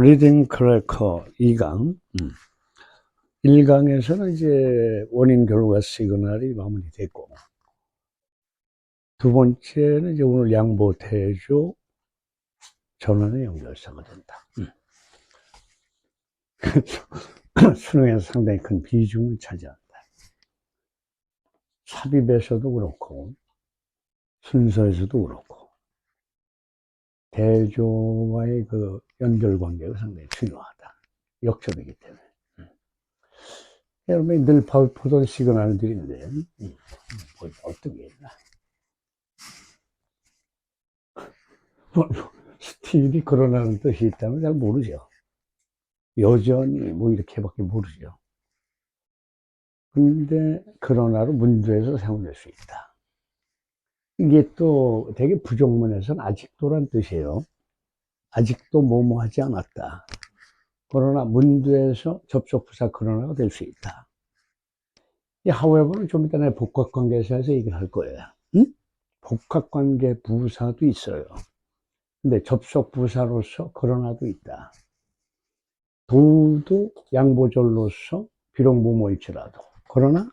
리딩 크래커 2강. 1강에서는 이제 원인 결과 시그널이 마무리됐고, 두 번째는 이제 오늘 양보 대조 전원의 연결사가 된다. 수능에서 상당히 큰 비중을 차지한다. 삽입에서도 그렇고, 순서에서도 그렇고, 대조와의 그 연결 관계가 상당히 중요하다. 역점이기 때문에. 여러분이 늘 보던 시그널들인데, 어떤 게 있나? 스틸이 그러나는 뜻이 있다면 잘 모르죠. 여전히 뭐 이렇게밖에 모르죠. 근데 그러나로 문제에서 사용될 수 있다. 이게 또 되게 부정문에서는 아직도란 뜻이에요. 아직도 뭐뭐 하지 않았다. 그러나 문제에서 접속부사 그러나가 될 수 있다. 이 however는 좀 이따 내가 복합관계에서 얘기를 할 거예요. 응? 복합관계 부사도 있어요. 근데 접속부사로서 그러나도 있다. 도도 양보절로서 비록 뭐뭐일지라도 그러나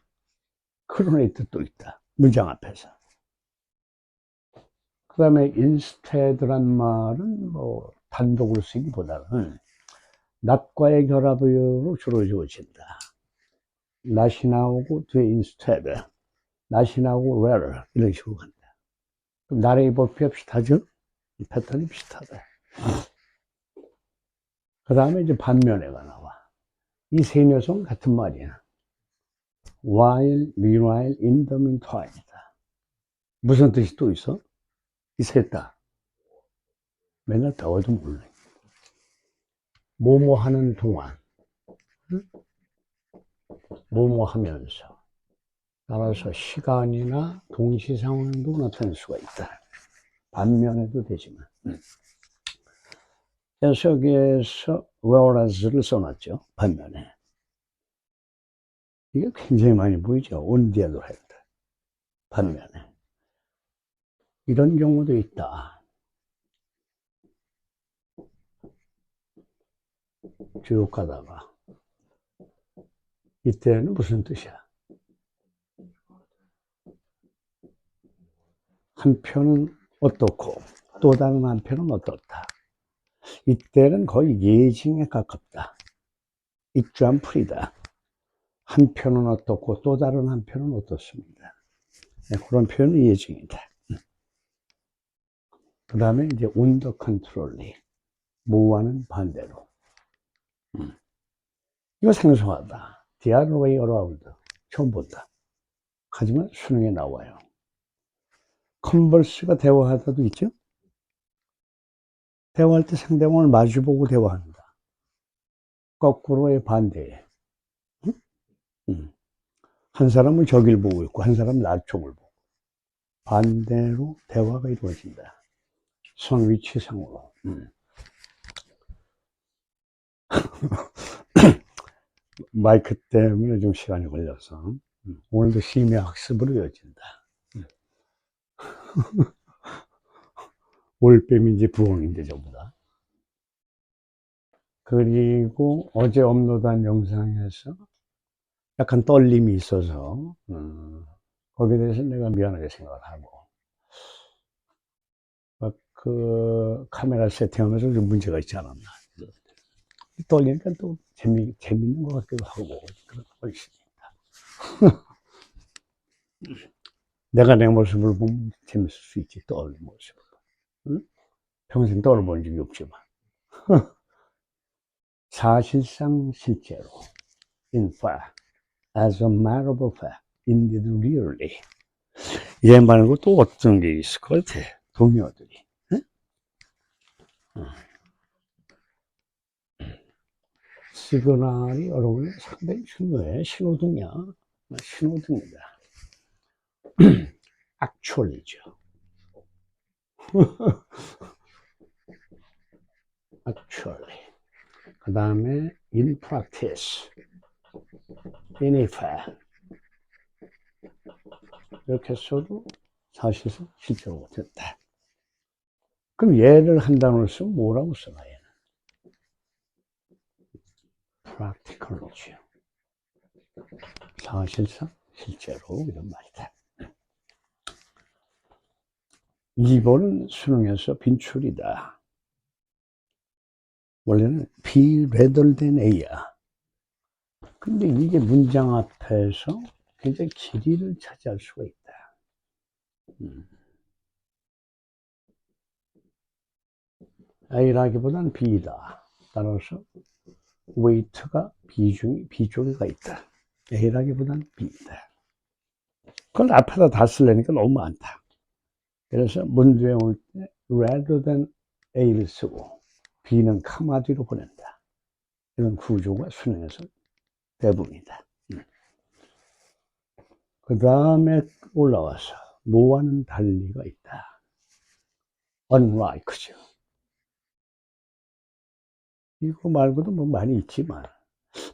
그러나의 뜻도 있다. 문장 앞에서. 그 다음에 instead란 말은 뭐 단독으로 쓰기보다는 not과의 결합으로 주로 주어진다. not이 나오고 뒤에 instead, not이 나오고 rather 이런 식으로 간다. 그럼 나라의 법이 비슷하죠? 이 패턴이 비슷하다. 그 다음에 이제 반면에가 나와. 이 세 녀석 같은 말이야. while, meanwhile, in the meantime이다. 무슨 뜻이 또 있어? 이 셋 다. 맨날 배워도 몰라. 뭐뭐 하는 동안, 뭐뭐 하면서. 따라서 시간이나 동시 상황도 나타낼 수가 있다. 반면에도 되지만. 그래서 여기에서 whereas를 써놨죠. 반면에. 이게 굉장히 많이 보이죠. on the other hand. 반면에. 이런 경우도 있다. 쭉 가다가. 이때는 무슨 뜻이야? 한편은 어떻고 또 다른 한편은 어떻다. 이때는 거의 예징에 가깝다. 입주한풀이다. 한편은 어떻고 또 다른 한편은 어떻습니다. 네, 그런 표현은 예징이다. 그 다음에 이제 under control이 뭐와는 반대로. 이거 생소하다. The other way around. 처음 본다. 하지만 수능에 나와요. 컨버스가 대화하다도 있죠? 대화할 때 상대방을 마주보고 대화한다. 거꾸로의 반대에. 한 사람은 저길 보고 있고 한 사람은 나쪽을 보고 반대로 대화가 이루어진다. 선 위치상으로. 마이크 때문에 좀 시간이 걸려서 오늘도 심야 학습으로 이어진다. 올빼미인지 부엉인지 전부 다. 그리고 어제 업로드한 영상에서 약간 떨림이 있어서 거기에 대해서 내가 미안하게 생각을 하고 그 카메라 세팅하면서 좀 문제가 있지 않았나. 떨리니까 또 재밌는 것 같기도 하고 그런 거 있습니다. 내가 내 모습을 보면 재밌을 수 있지. 떠올린 모습을. 응? 평생 떠올려본 적이 없지만 사실상 실제로 in fact, as a matter of fact, indeed really 얘 말고 또 어떤 게 있을 것 같아. 동료들이. 응? 시그널이 여러분 상당히 중요해. 신호등이야. 신호등이다. actually죠. actually. 그 다음에 in practice, in effect. 이렇게 써도 사실상 실제로 됐다. 그럼 얘를 한 단어를 쓰면 뭐라고 써놔, 얘는? practical이죠. 사실상 실제로 이런 말이다. 2번은 수능에서 빈출이다. 원래는 be rather than a야. 근데 이게 문장 앞에서 굉장히 길이를 차지할 수가 있다. A라기보다는 B다. 따라서 weight가 B 쪽에가 있다. A라기보다는 B다. 그걸 앞에다 다 쓰려니까 너무 많다. 그래서 문제에 올 때 rather than A를 쓰고 B는 카마 뒤로 보낸다. 이런 구조가 수능에서 대부분이다. 그 다음에 올라와서 뭐와는 달리가 있다. unlike죠. 이거 말고도 뭐 많이 있지만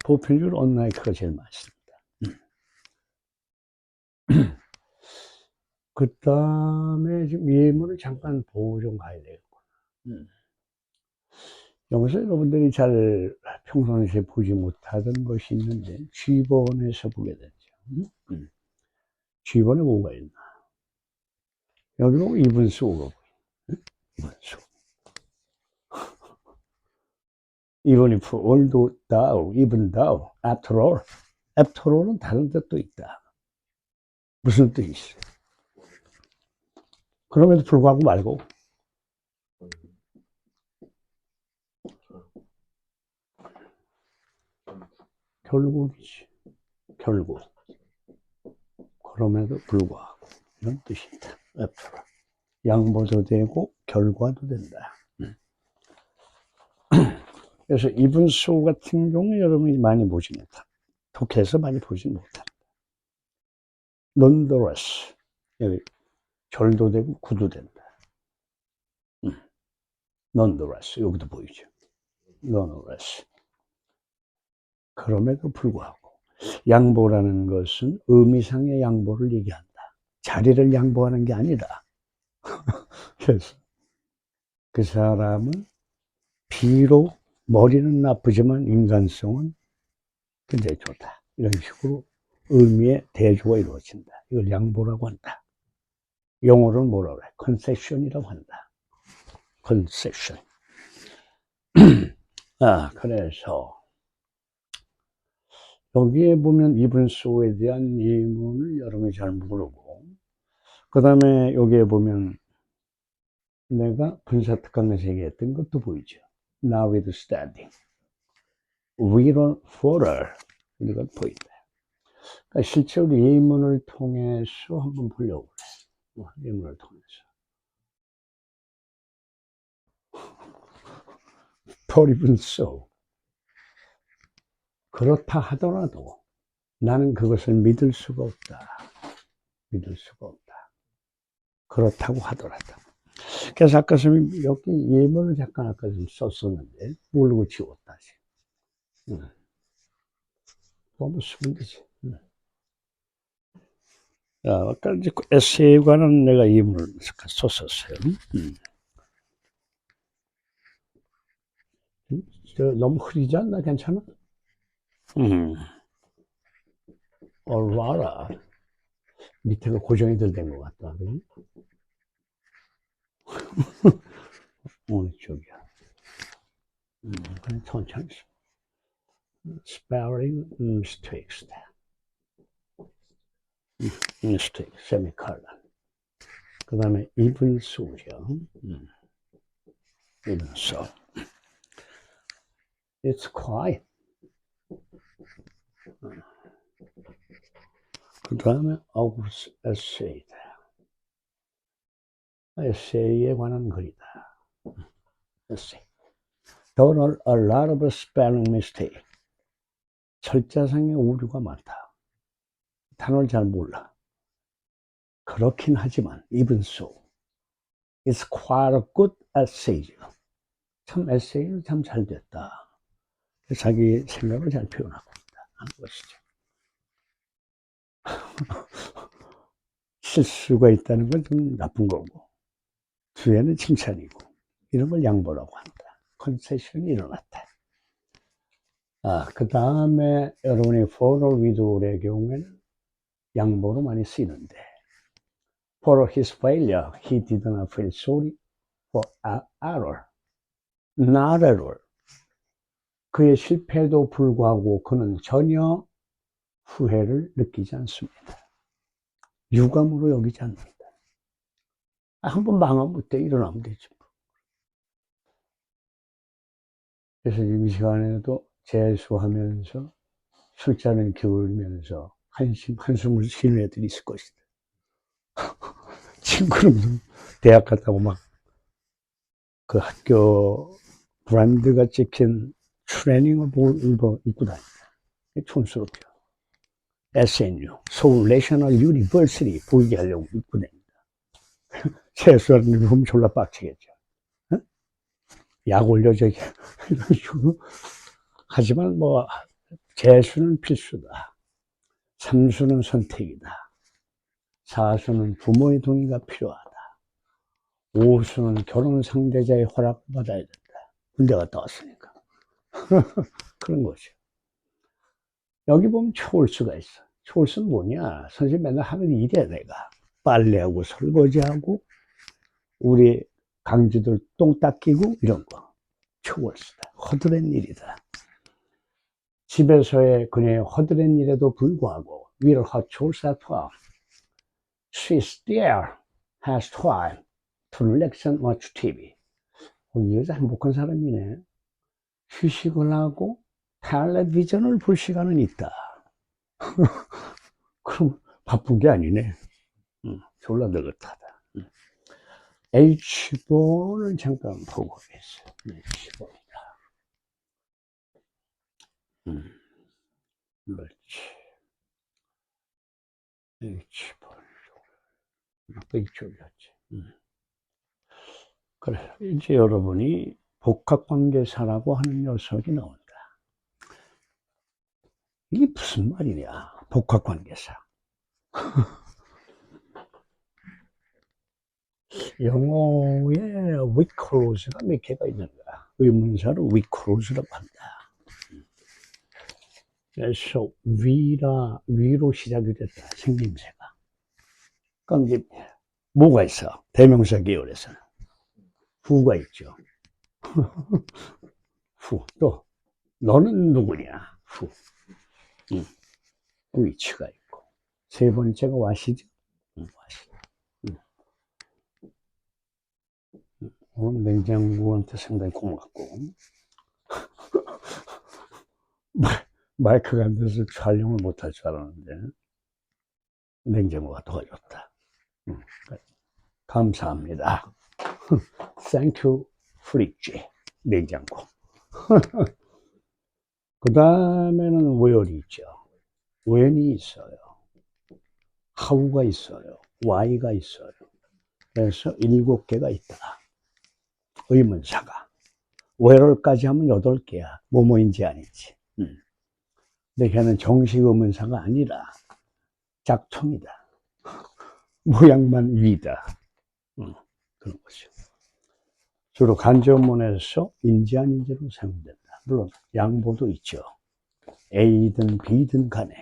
보편적으로 unlike가 제일 많습니다. 그 다음에 지금 예문을 잠깐 보고 좀 가야 되겠구나. 여기서 여러분들이 잘 평상시에 보지 못하던 것이 있는데 G번에서 보게 되죠. G번에 뭐가 있나? 여기 보고 이분수 오고 이분수. Even if, although, though, even though, after all. After all은 다른 뜻도 있다. 무슨 뜻이 있어? 그럼에도 불구하고 말고. 결국이지. 결국. 그럼에도 불구하고. 이런 뜻입니다. after all. 양보도 되고, 결과도 된다. 그래서 이분수 같은 경우 여러분이 많이 보지 못합니다. 독해에서 많이 보지 못합니다. nonetheless. 여기 절도 되고 구도 된다. nonetheless. 여기도 보이죠. nonetheless. 그럼에도 불구하고 양보라는 것은 의미상의 양보를 얘기한다. 자리를 양보하는 게 아니라 그래서 그 사람은 비록 머리는 나쁘지만 인간성은 굉장히 좋다. 이런 식으로 의미의 대조가 이루어진다. 이걸 양보라고 한다. 영어로는 뭐라고 해? concession이라고 한다. concession. 그래서 여기에 보면 이분수에 대한 예문을 여러분이 잘 모르고, 그 다음에 여기에 보면 내가 분사특강에서 얘기했던 것도 보이죠. notwithstanding, 위로 for를 이런 보인다. 그러니까 실제로 예문을 통해서 한번 보려고 그래. 예문을 통해서. For even so. 그렇다 하더라도 나는 그것을 믿을 수가 없다. 믿을 수가 없다. 그렇다고 하더라도. 그래서 아까 선생님 여기 예문을 잠깐 아까 좀 썼었는데 모르고 지웠다. 너무 쓰면 되지. 아까 이제 에세이에 관한 내가 예문을 잠깐 썼었어요. 너무 흐리지 않나? 괜찮아? 얼라라. 밑에가 고정이 될 된 것 같다. 그지? 어느 쪽이야? 그냥 천천히. Spelling mistakes. mistake, semicolon. 그 다음에 이분수죠. 이분수. It's quiet. 그 다음에 August essay다. 에세이에 관한 글이다. essay. There are a lot of spelling mistakes. 철자상의 오류가 많다. 단어를 잘 몰라. 그렇긴 하지만 even so, it's quite a good essay. 참 에세이는 참 잘 됐다. 자기 생각을 잘 표현하고 있다 하는 것이죠. 실수가 있다는 건 좀 나쁜 거고, 뒤에는 칭찬이고, 이런 걸 양보라고 한다. 컨세션이 일어났다. 그 다음에 여러분이 for widow의 경우에는 양보로 많이 쓰이는데, for his failure, he did not feel sorry for error. Not at all. 그의 실패에도 불구하고 그는 전혀 후회를 느끼지 않습니다. 유감으로 여기지 않는다. 한번 망하면 그때 일어나면 되지. 그래서 이 시간에도 재수하면서 술잔을 기울이면서 한숨을 쉬는 애들이 있을 것이다. 친구는 대학 갔다고 막 그 학교 브랜드가 찍힌 트레이닝복을 입고 다닌다. 촌스럽죠. SNU, 서울 내셔널 유니버시티 보이게 하려고 입고 다닙니다. 재수하는 일 보면 졸라 빡치겠죠. 어? 약 올려줘. 이런 식으로. 하지만 뭐, 재수는 필수다. 삼수는 선택이다. 사수는 부모의 동의가 필요하다. 오수는 결혼 상대자의 허락을 받아야 된다. 군대 갔다 왔으니까. 그런 거죠. 여기 보면 초월수가 있어. 초월수는 뭐냐? 선생님 맨날 하는 일이야, 내가. 빨래하고 설거지하고, 우리 강쥐들 똥 닦이고, 이런 거. 초월수다. 허드렛 일이다. 집에서의 그녀의 허드렛 일에도 불구하고, will her chores at home. She still has time to relax and watch TV. 이 여자 행복한 사람이네. 휴식을 하고 텔레비전을 볼 시간은 있다. 그럼 바쁜 게 아니네. 졸라 느긋하다. H4는 잠깐 보고 있어요. H4입니다. 그렇지. H4. 아까 이쪽이었지. 그래. 이제 여러분이 복합관계사라고 하는 녀석이 나온다. 이게 무슨 말이냐? 복합관계사. 영어에 with clause가 몇 개가 있는 거야. 의문사를 with clause라고 한다. 그래서 위로 시작이 됐다. 생김새가. 그럼 이제 뭐가 있어? 대명사 계열에서는 who가 있죠. who. 또 너는 누구냐? who. which가 있고. 세 번째가 what이죠. what. 오늘 냉장고한테 상당히 고맙고. 마이크가 안 돼서 촬영을 못할 줄 알았는데 냉장고가 도와줬다. 감사합니다. Thank you, fridge. 냉장고. 그 다음에는 where이 있죠. when이 있어요. how가 있어요. why가 있어요. 그래서 7개가 있다. 의문사가. where까지 하면 8개야. 뭐뭐인지 아닌지. 근데 걔는 정식 의문사가 아니라 작통이다. 모양만 위다. 그런 거죠. 주로 간접문에서 인지 아닌지로 사용된다. 물론 양보도 있죠. A든 B든 간에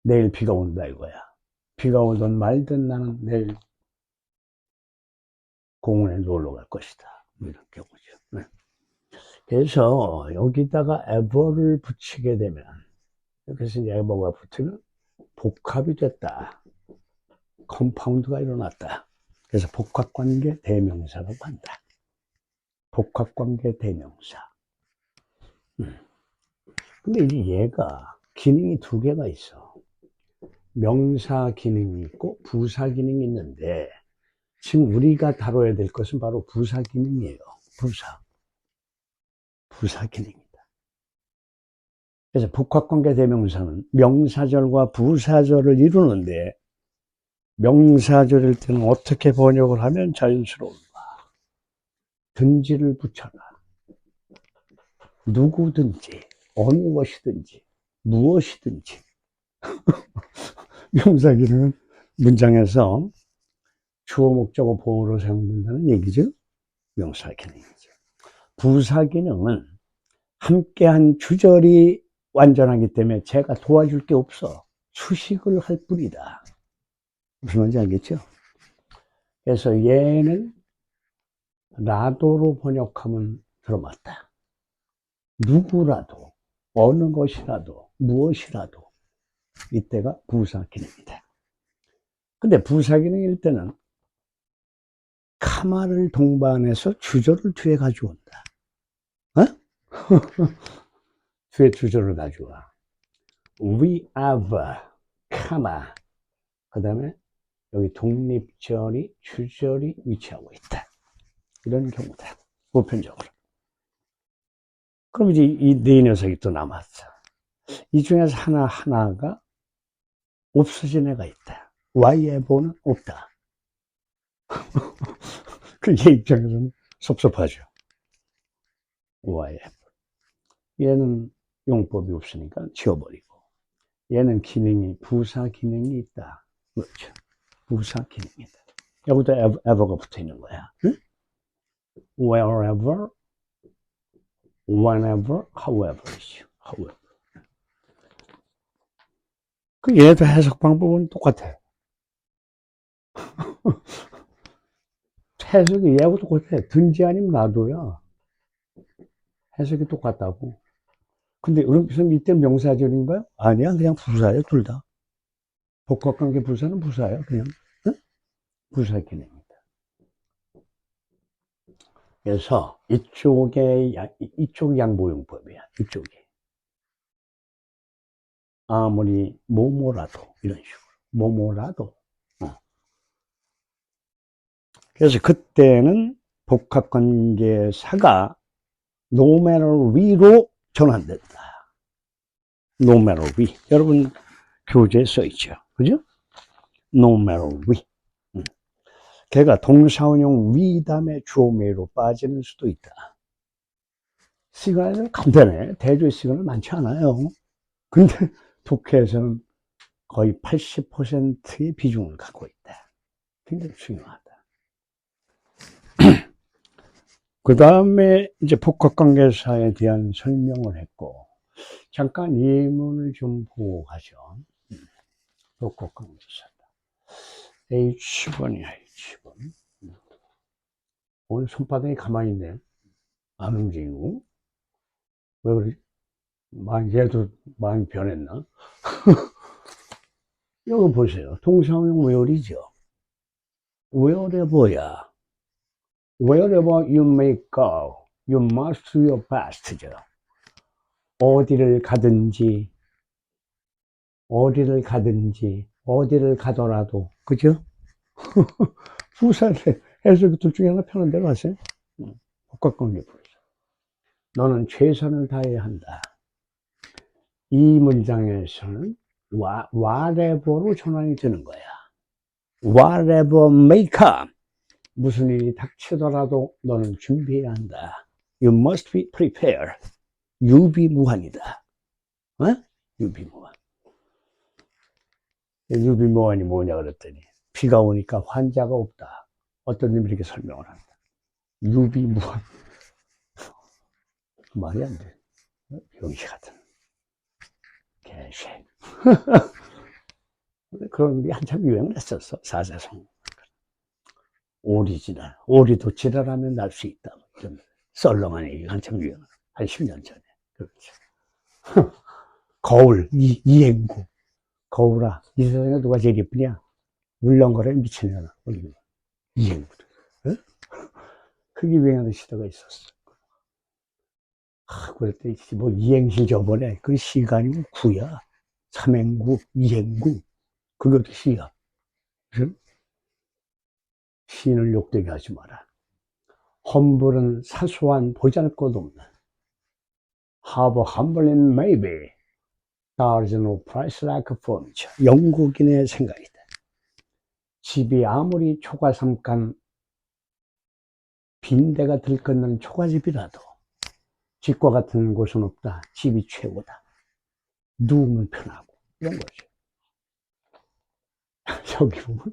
내일 비가 온다 이거야. 비가 오든 말든 나는 내일 공원에 놀러 갈 것이다. 이런 경우죠. 네. 그래서 여기다가 ever를 붙이게 되면, 그래서 이제 ever가 붙으면 복합이 됐다. 컴파운드가 일어났다. 그래서 복합관계 대명사라고 한다. 복합관계 대명사. 근데 이제 얘가 기능이 2개가 있어. 명사 기능이 있고 부사 기능이 있는데, 지금 우리가 다뤄야 될 것은 바로 부사 기능이에요. 부사 기능이다. 그래서 복합관계 대명사는 명사절과 부사절을 이루는데, 명사절일 때는 어떻게 번역을 하면 자연스러운가? 든지를 붙여라. 누구든지, 어느 것이든지, 무엇이든지. 명사 기능은 문장에서 주어, 목적어, 보어로 사용된다는 얘기죠. 명사 기능이죠. 부사 기능은 함께한 주절이 완전하기 때문에 제가 도와줄 게 없어. 수식을 할 뿐이다. 무슨 말인지 알겠죠? 그래서 얘는 라도로 번역하면 들어맞다. 누구라도, 어느 것이라도, 무엇이라도 이때가 부사기능이다. 근데 부사기능일 때는 카마를 동반해서 주절을 뒤에 가져온다. 어? 뒤에 주절을 가져와. We have, 카마. 그 다음에 여기 독립절이, 주절이 위치하고 있다. 이런 경우다. 보편적으로. 그럼 이제 이 네 녀석이 또 남았어. 이 중에서 하나가 없어진 애가 있다. Y에보는 없다. 그 얘 입장에서는 섭섭하죠. Y에보. 얘는 용법이 없으니까 지워버리고. 얘는 기능이, 부사 기능이 있다. 그렇죠. 부사 기능이다. 여기도 ever가 붙어 있는 거야. 응? Wherever, whenever, however이죠. however. 그 얘도 해석 방법은 똑같아. 해석이 얘하고 똑같아. 든지 아니면 놔둬야. 해석이 똑같다고. 근데 그럼 이때 명사절인가요? 아니야. 그냥 부사예요. 둘 다. 복합관계 부사는 부사예요. 그냥. 응? 부사 기능입니다. 그래서 이쪽 양보용법이야. 이쪽이. 아무리 뭐뭐라도 이런 식으로. 뭐뭐라도. 그래서 그때는 복합관계사가 no matter we로 전환된다. no matter we. 여러분 교재에 써있죠. 그죠? no matter we. 걔가 동사원형 we 다음에 주어메이로 빠지는 수도 있다. 시간은 간단해. 대조의 시간은 많지 않아요. 근데 독해에서는 거의 80%의 비중을 갖고 있다. 굉장히 중요하다. 그 다음에 이제 복합관계사에 대한 설명을 했고, 잠깐 예문을 좀 보고 가죠. 복합관계사다. H번이야, H번. 오늘 손바닥이 가만히 있네. 안 움직이고. 왜 그러지? 얘도 많이 변했나? 여기 보세요. 동사형 where이죠. wherever야. Wherever you may go, you must do your best죠. 어디를 가든지, 어디를 가더라도, 그죠? 부사를 해석이 둘 중에 하나 편한 대로 하세요. 복합관계 부사. 너는 최선을 다해야 한다. 이 문장에서는 whatever로 전환이 되는 거야. Whatever may come. 무슨 일이 닥치더라도 너는 준비해야 한다. You must be prepared. 유비무환이다. 어? 유비무환. 유비무환이 뭐냐 그랬더니 비가 오니까 환자가 없다. 어떤 놈이 이렇게 설명을 한다. 유비무환. 말이 안 돼. 병시 같은. 개쉐. 그런 게 한참 유행을 했었어. 사자성. 오리지널. 오리도 지랄하면 날 수 있다. 이런 썰렁한 얘기가 한참 유행을. 한 10년 전에. 그렇죠. 거울, 이행구. 거울아, 이 세상에 누가 제일 예쁘냐? 물렁거려 미치려나. 이행구. 어? 그게 유행하는 시대가 있었어. 그랬더니 뭐 이행시 저번에 그 시가 아니고 구야. 삼행구, 이행구. 그것도 시야. 그래서 시인을 욕되게 하지 마라. 험불은 사소한 보잘것없는. Have a humble and maybe. There's no price like furniture. 영국인의 생각이다. 집이 아무리 초가삼간 빈대가 들끓는 초가집이라도 집과 같은 곳은 없다. 집이 최고다. 누우면 편하고 이런 거죠. 여기 보면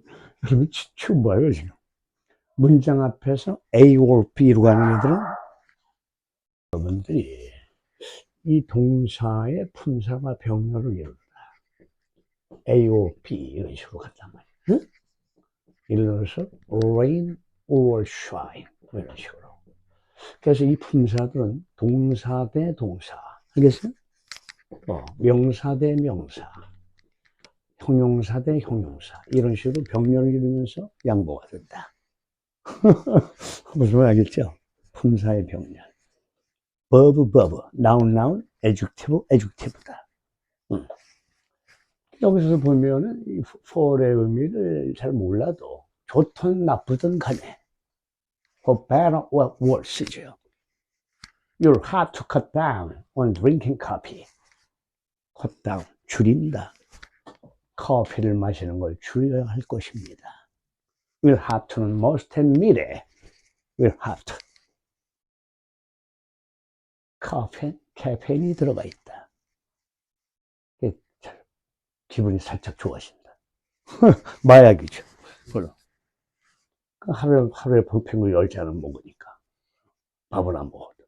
여러분 지금 뭐예요 지금? 문장 앞에서 A or B로 가는 애들은 여러분들이 이 동사의 품사가 병렬을 이룬다. A, O, B 이런 식으로 간단 말이야. 응? 예를 들어서 rain or shine 이런 식으로. 그래서 이 품사들은 동사 대 동사, 알겠어요? 명사 대 명사, 형용사 대 형용사 이런 식으로 병렬을 이루면서 양보가 된다. 무슨 말 알겠죠? 품사의 병렬. verb, noun, adjective다. 여기서 보면은 이 for의 의미를 잘 몰라도 좋든 나쁘든 간에 for better or worse죠. You'll have to cut down on drinking coffee. cut down, 줄인다. 커피를 마시는 걸 줄여야 할 것입니다. We'll have to는 must and mi래. We'll have to. 카페인이 들어가 있다. 기분이 살짝 좋아진다. 마약이죠. 물론. 하루에 평균 10잔은 먹으니까. 밥을 안 먹어도.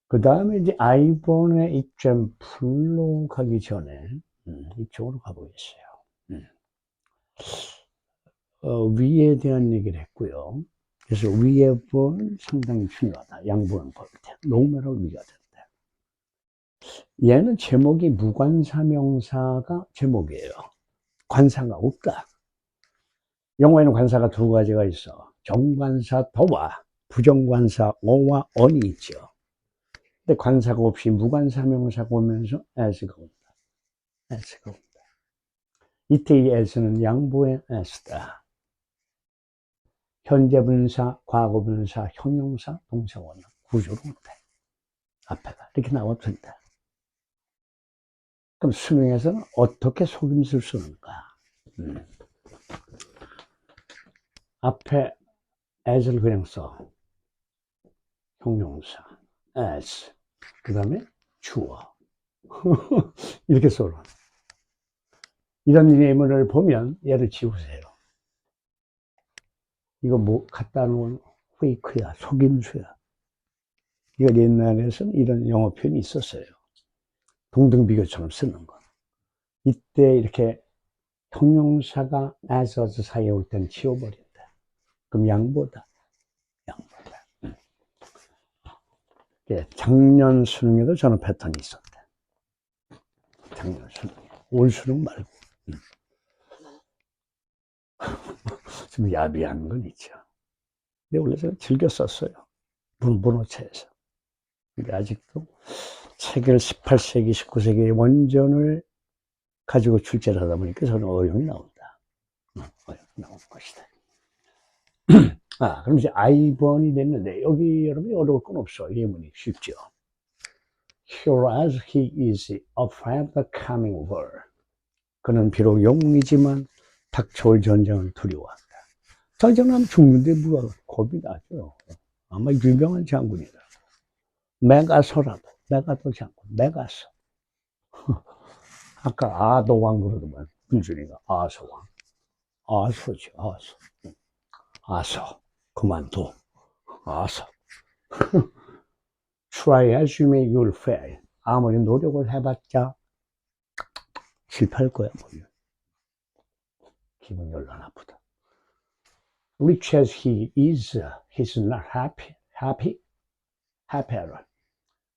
그 다음에 이제 아이본의 example로 가기 전에, 이쪽으로 가보겠어요. 위에 대한 얘기를 했고요. 그래서 위의 부분 상당히 중요하다. 양보는 법이 돼. 노메로 위가 된다. 얘는 제목이 무관사 명사가 제목이에요. 관사가 없다. 영어에는 관사가 두 가지가 있어. 정관사 더와 부정관사 어와 언이 있죠. 근데 관사가 없이 무관사 명사가 오면서 as가 온다. as가 온다. 이때 이 as는 양보의 as다. 현재 분사, 과거 분사, 형용사, 동사원은 구조로 온다. 앞에가 이렇게 나와도 된다. 그럼 수능에서는 어떻게 속임수를 쓰는가? 앞에 as를 그냥 써. 형용사, as. 그 다음에 주어. 이렇게 써라. 이런 예문을 보면 얘를 지우세요. 이거 뭐 갖다 놓은 페이크야, 속임수야. 이거 옛날에는 이런 영어 표현이 있었어요. 동등비교처럼 쓰는 거. 이때 이렇게 형용사가 as, us 사이에 올 때는 지워버린다. 그럼 양보다. 양보다. 예, 작년 수능에도 저는 패턴이 있었다. 작년 수능에. 올 수능 말고. 좀 야비한 건 있죠. 근데 원래 제가 즐겨 썼어요. 문어체에서. 근데 아직도 세계를 18세기, 19세기의 원전을 가지고 출제를 하다 보니까 저는 어용이 나온다. 어용이 나온 것이다. 그럼 이제 I번이 됐는데, 여기 여러분이 어려울 건 없어. 예문이 쉽죠. Here as he is afraid of the coming war. 그는 비록 영웅이지만 닥쳐올 전쟁을 두려워한다. 전쟁하면 죽는데 뭐야, 겁이 나죠. 아마 유명한 장군이다. 메가서라도, 메가도 장군, 메가서. 아까 아도왕 그러더만, 군준이가 아서왕. 아서지, 아서. 아서, 그만둬. 아서. Try as you may, you'll fail. 아무리 노력을 해봤자 실패할 거야, 뭐. 기분이 얼마나 나쁘다. Rich as he is, he's not happy. happy at all.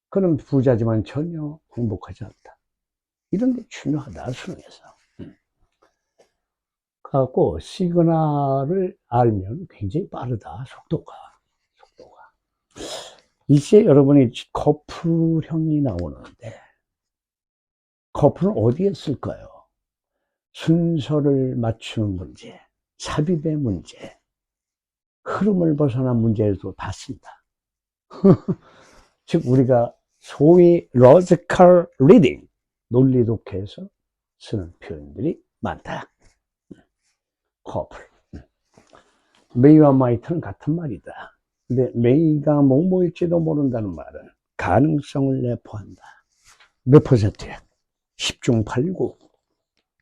그는 부자지만 전혀 행복하지 않다. 이런 게 중요하다, 수능에서. 그래갖고, 시그널을 알면 굉장히 빠르다, 속도가. 이제 여러분이 커플형이 나오는데, 커플은 어디에 쓸까요? 순서를 맞추는 문제, 삽입의 문제, 흐름을 벗어난 문제에도 다 쓴다. 즉 우리가 소위 logical reading, 논리 독해에서 쓰는 표현들이 많다. 커플. may와 might는 같은 말이다. 근데 may가 뭐뭐일지도 모른다는 말은 가능성을 내포한다. 몇 퍼센트야? 10중 8구.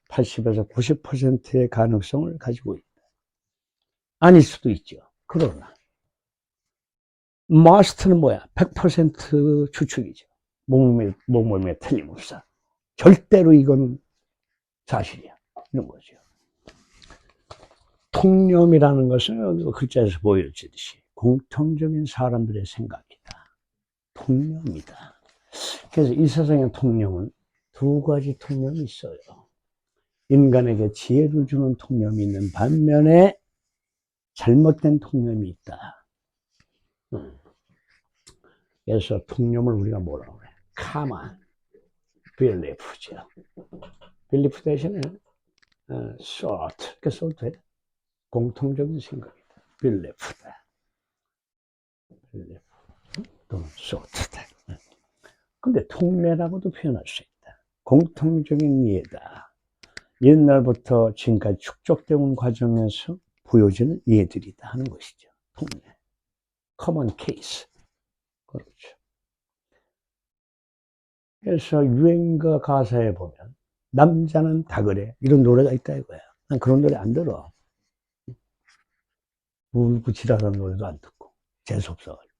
80에서 90%의 가능성을 가지고 있다. 아닐 수도 있죠. 그러나 must는 뭐야? 100% 추측이죠. 몸몸에 틀림없어. 절대로 이건 사실이야. 이런 거죠. 통념이라는 것은 글자에서 보여지듯이 공통적인 사람들의 생각이다. 통념이다. 그래서 이 세상의 통념은 두 가지 통념이 있어요. 인간에게 지혜를 주는 통념이 있는 반면에 잘못된 통념이 있다. 그래서 통념을 우리가 뭐라고 해? common belief죠. belief 대신에 thought, 이렇게 써도 돼. 공통적인 생각이다. belief다. belief 또는 thought다. 근데 통례라고도 표현할 수 있다. 공통적인 이해다. 옛날부터 지금까지 축적되어 온 과정에서 보여지는 이해들이다 하는 것이죠. 통례. common case. 그렇죠. 그래서 유행가 가사에 보면 남자는 다 그래 이런 노래가 있다 이거야. 난 그런 노래 안 들어. 울고 지랄하는 노래도 안 듣고 재수없어가지고.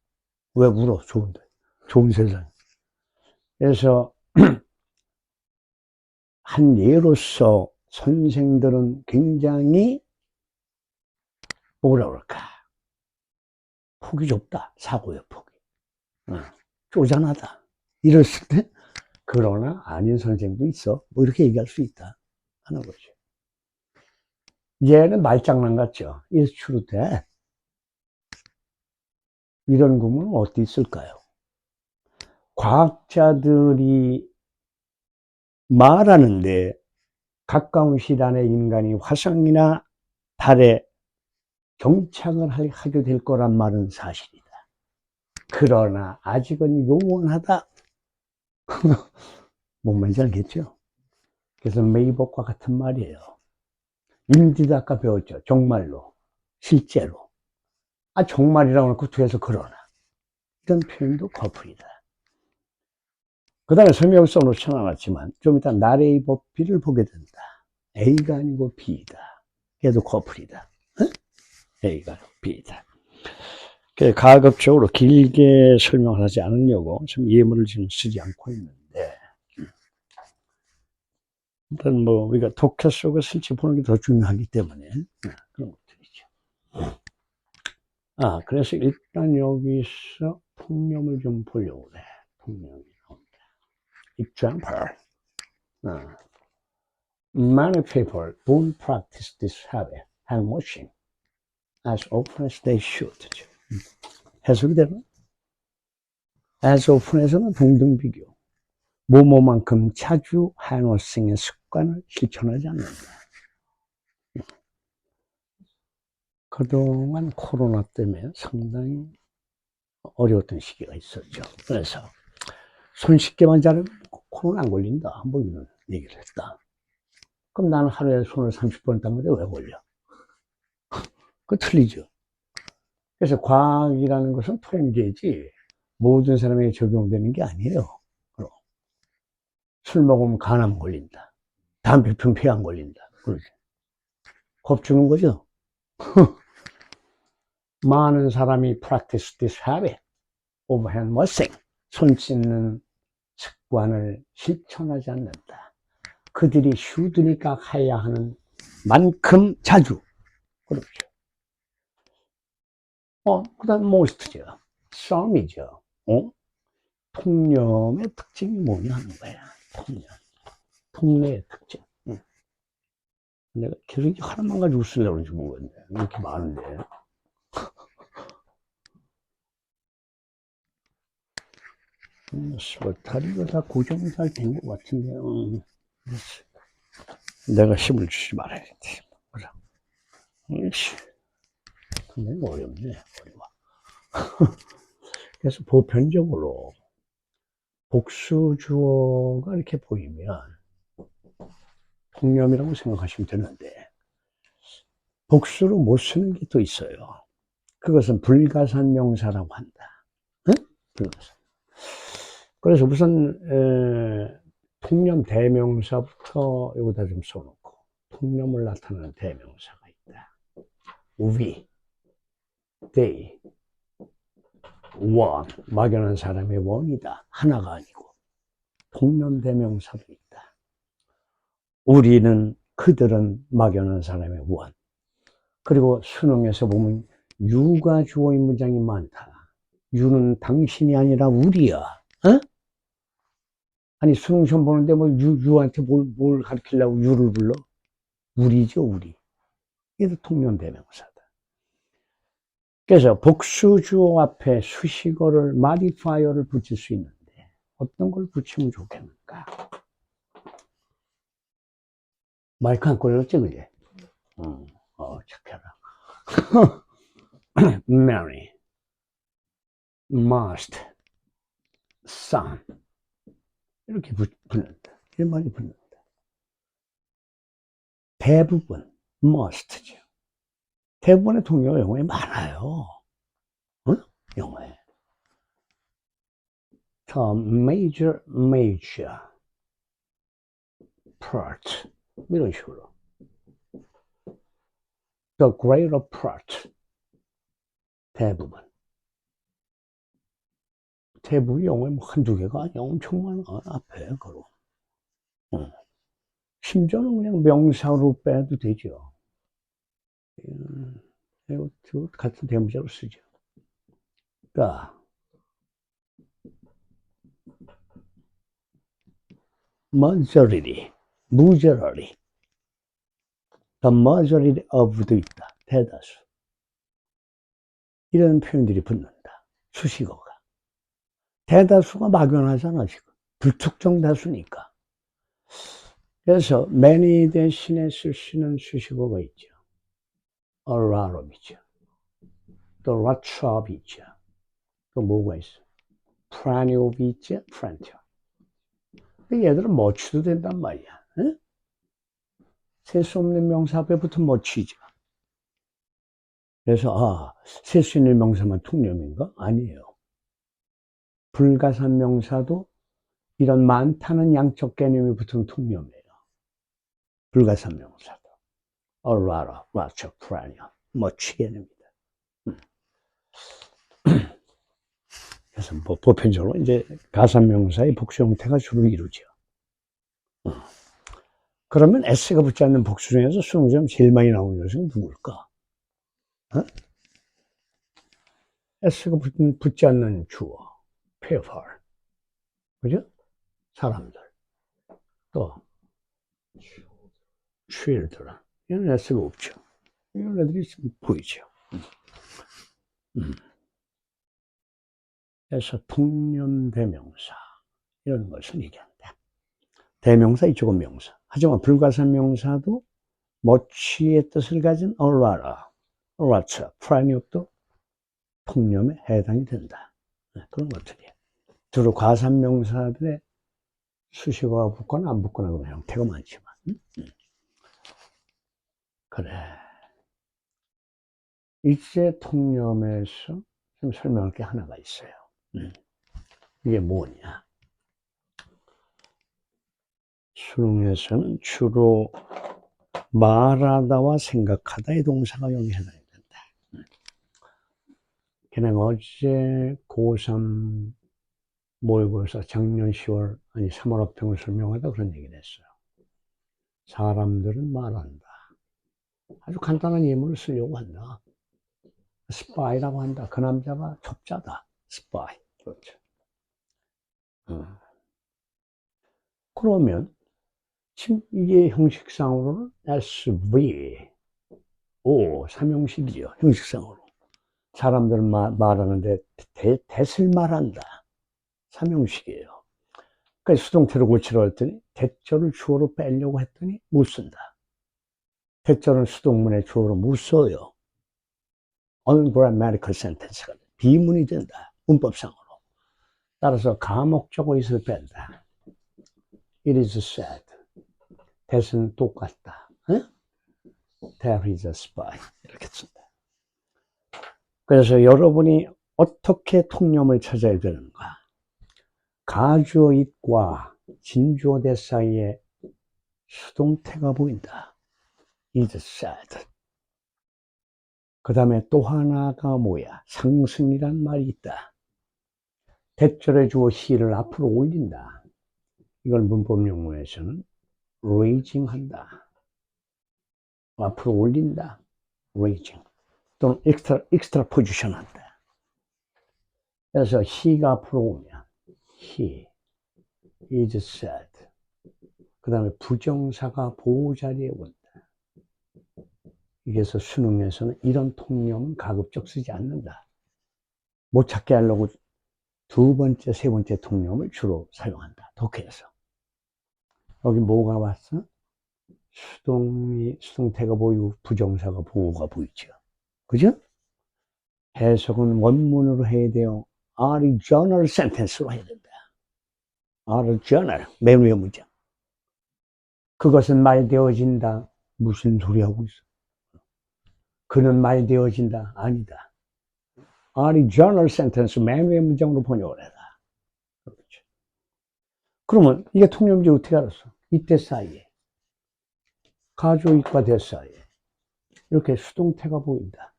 왜 울어? 좋은데. 좋은 세상. 그래서 한 예로서 선생들은 굉장히 뭐라 그럴까, 폭이 좁다. 사고의 폭이. 쪼잔하다. 이랬을 때 그러나 아닌 선생도 있어. 뭐 이렇게 얘기할 수 있다 하는 거죠. 얘는 말장난 같죠. It's true that. 이런 구문은 어디 있을까요? 과학자들이 말하는데 가까운 시간에 인간이 화성이나 달에 정착을 하게 될 거란 말은 사실이다. 그러나 아직은 요원하다. 뭔 말인지 알겠죠? 그래서 메이복과 같은 말이에요. 인디도 아까 배웠죠. 정말로, 실제로. 아, 정말이라고 해놓고 뒤에서 그러나. 이런 표현도 커플이다. 그 다음에 설명을 써놓지 않았지만 좀 이따 나레이버 B를 보게 된다. A가 아니고 B이다. 걔도 커플이다. 응? A가 아니고 B이다. 가급적으로 길게 설명을 하지 않으려고 좀 예문을 지금 쓰지 않고 있는데, 일단 뭐 우리가 독해 속을 실제 보는 게 더 중요하기 때문에 그런 것들이죠. 그래서 일단 여기서 통념을 좀 보려고 해. 통념이 나옵니다. Example. Many people don't practice this habit, hand washing, as often as they should. 해석이 되나? as often에서는 동등비교. 뭐뭐만큼 자주 hand washing의 습관을 실천하지 않는다. 그동안 코로나 때문에 상당히 어려웠던 시기가 있었죠. 그래서 손 씻기만 잘하면 코로나 안 걸린다. 뭐 이런 얘기를 했다. 그럼 나는 하루에 손을 30번 닦는데 왜 걸려? 그거 틀리죠. 그래서 과학이라는 것은 통계지 모든 사람에게 적용되는 게 아니에요. 술 먹으면 간 안 걸린다. 담배 피우면 피 안 걸린다. 그러지. 겁주는 거죠. 많은 사람이 practice this habit of hand washing. 손 씻는 습관을 실천하지 않는다. 그들이 should니까 해야 하는 만큼 자주. 그렇죠. 그 다음 most죠. some이죠. 통념의 특징이 뭐냐 하는 거야. 통례의 특징. 내가 계속 하나만 가지고 쓰려고 그런지 모르겠네. 이렇게 많은데. 다리가 다 고정 잘 된 것 같은데. 내가 힘을 주지 말아야겠지. 보자. 굉장히 어렵네. 어려워. 그래서 보편적으로 복수 주어가 이렇게 보이면 통념이라고 생각하시면 되는데, 복수로 못 쓰는 게 또 있어요. 그것은 불가산 명사라고 한다. 응? 불가산. 그래서 우선 통념 대명사부터 여기다 좀 써놓고, 통념을 나타내는 대명사가 있다. we, they, 원, 막연한 사람의 원이다. 하나가 아니고 통념대명사도 있다. 우리는, 그들은 막연한 사람의 원. 그리고 수능에서 보면 유가 주어인 문장이 많다. 유는 당신이 아니라 우리야. 어? 아니 수능 시험 보는데 뭐 유한테 뭘 가르치려고 유를 불러? 우리죠, 우리. 이게 통념대명사다. 그래서 복수주어 앞에 수식어를, modifier를 붙일 수 있는데 어떤 걸 붙이면 좋겠는가? 마이크 안 꺼졌지, 그제? 착해라. Mary, must, son. 이렇게 붙는다. 이렇게 많이 붙는다. 대부분, must죠. 대부분의 통역가 영어에 많아요. 응? 영어에. The major part. 이런 식으로. The greater part. 대부분. 대부분 영어에 뭐 한두 개가 아니야. 엄청 많아. 앞에, 그럼. 심지어는 그냥 명사로 빼도 되죠. 이거 같은 대문자로 쓰죠. 그러니까, majority, 무저러리. The majority of도 있다. 대다수. 이런 표현들이 붙는다. 수식어가. 대다수가 막연하잖아, 지금. 불특정 다수니까. 그래서 many 대신에 쓸 수 있는 수식어가 있죠. a lot of 있죠. 또 lots of 있죠. 또 뭐가 있어? plenty of 있죠. plenty of. 얘들은 뭐치도 된단 말이야. 응? 셀 수 없는 명사 앞에 붙으면 뭐치죠. 그래서 셀 수 있는 명사만 통념인가? 아니에요. 불가산 명사도 이런 많다는 양적 개념이 붙은 통념이에요. 불가산 명사도. a lot of, lots of, plenty of. 뭐치 개념입니다. 그래서 뭐 보편적으로 이제 가산명사의 복수 형태가 주로 이루죠. 그러면 s가 붙지 않는 복수 중에서 수능시험 제일 많이 나오는 녀석은 누굴까? 어? s가 붙지 않는 주어, people, 그죠? 사람들. 또 children. 이런 s가 없죠. 이런 애들이 보이죠. 그래서 통념대명사 이런 것을 얘기한다. 대명사 이쪽은 명사. 하지만 불가산 명사도 뭐치의 뜻을 가진 a lot of, lots of, plenty of도 통념에 해당이 된다. 그런 것들이에요. 주로 과산명사들의 수식어가 붙거나 안 붙거나 그런 형태가 많지만. 그래. 이제 통념에서 좀 설명할 게 하나가 있어요. 이게 뭐냐. 수능에서는 주로 말하다와 생각하다의 동사가 여기 해당이 된다. 그냥 어제 고3 모의고사 작년 10월 아니 3월 학평을 설명하다 그런 얘기를 했어요. 사람들은 말한다. 아주 간단한 예문을 쓰려고 한다. spy라고 한다. 그 남자가 첩자다. spy. 그렇죠. 그러면 지금 이게 형식상으로는 SV, 삼형식이죠. 형식상으로. 사람들은 말하는데 대을 말한다. 삼형식이에요. 그러니까 수동태로 고치려 했더니 대절을 주어로 빼려고 했더니 못 쓴다. 대절은 수동문의 주어로 못 써요. ungrammatical sentence가 비문이 된다. 문법상으로. 따라서 가목적어 있을 뺀다. It is said. that은 똑같다. 응? There is a spy. 이렇게 쓴다. 그래서 여러분이 어떻게 통념을 찾아야 되는가? 가주어 it과 진주어 that 사이에 수동태가 보인다. is said. 그 다음에 또 하나가 뭐야? 상승이란 말이 있다. 대절해 주어 he를 앞으로 올린다. 이걸 문법 용어에서는 raising 한다. 앞으로 올린다. raising. 또는 extra position 한다. 그래서 he가 앞으로 오면 he is said. 그 다음에 부정사가 보호자리에 온다. 그래서 수능에서는 이런 통념은 가급적 쓰지 않는다. 못 찾게 하려고 두 번째, 세 번째 통념을 주로 사용한다. 독해에서. 여기 뭐가 왔어? 수동태가 보이고 부정사가 보호가 보이죠. 그죠? 해석은 원문으로 해야 돼요. original sentence로 해야 된다. original, 맨 위의 문장. 그것은 말되어진다. 무슨 소리 하고 있어? 그는 말되어진다. 아니다. original sentence, 맨 위의 문장으로 번역을 해라. 그렇죠. 그러면 이게 통념인지 어떻게 알았어? 이때 사이에. 가조익과 대 사이에. 이렇게 수동태가 보인다.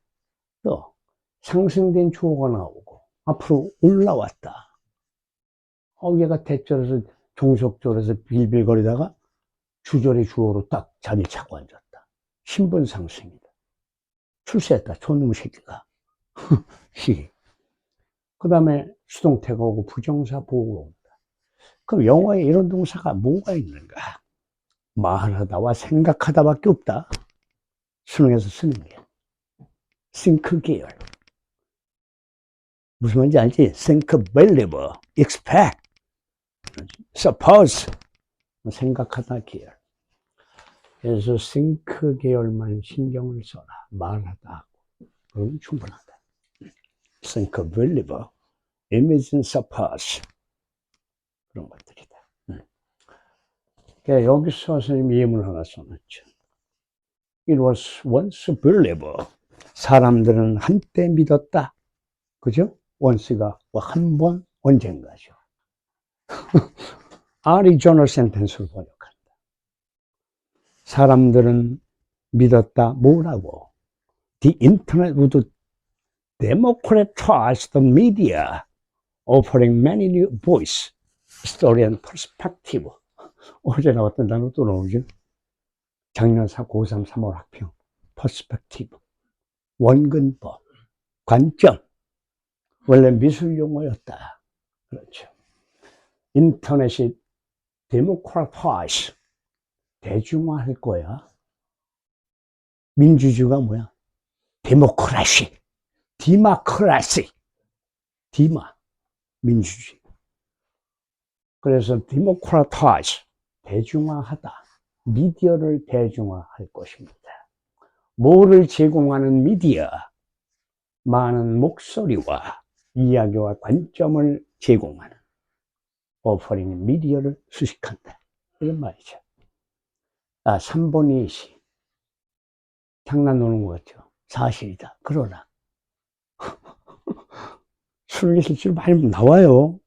또 상승된 주어가 나오고 앞으로 올라왔다. 얘가 대절에서 종속절에서 빌빌거리다가 주절의 주어로 딱 자리 차고 앉았다. 신분 상승이다. 출세했다. 저놈의 새끼가. 그 다음에 수동태가 오고 부정사 보호가 온다. 그럼 영어에 이런 동사가 뭐가 있는가? 말하다와 생각하다밖에 없다. 수능에서 쓰는 게. think 계열. 무슨 말인지 알지? think, believe, expect, suppose. 생각하다 계열. 그래서 think 계열만 신경을 써라. 말하다 하고. 그러면 충분하다. think, believe, imagine, suppose. 그런 것들이다. 여기서 선생님이 예문을 하나 써놨죠. It was once believed. 사람들은 한때 믿었다. 그죠? once가 한 번, 언젠가죠. original sentence로 번역한다. 사람들은 믿었다. 뭐라고? The internet would democratize the media, offering many new voice, story and perspective. 어제 나왔던 단어 또 나오죠. 작년 고3 3월 학평. perspective. 원근법. 관점. 원래 미술 용어였다. 그렇죠. 인터넷이 democratize. 대중화할 거야. 민주주의가 뭐야? 데모크라시. 디마크라시. 디마. 민주주의. 그래서 democratize. 대중화하다. 미디어를 대중화할 것입니다. 뭐를 제공하는 미디어? 많은 목소리와 이야기와 관점을 제공하는 offering 미디어를 수식한다. 이런 말이죠. 3번 예시. 장난 노는 것 같죠? 사실이다. 그러나 수능에 실제로 많이 나와요.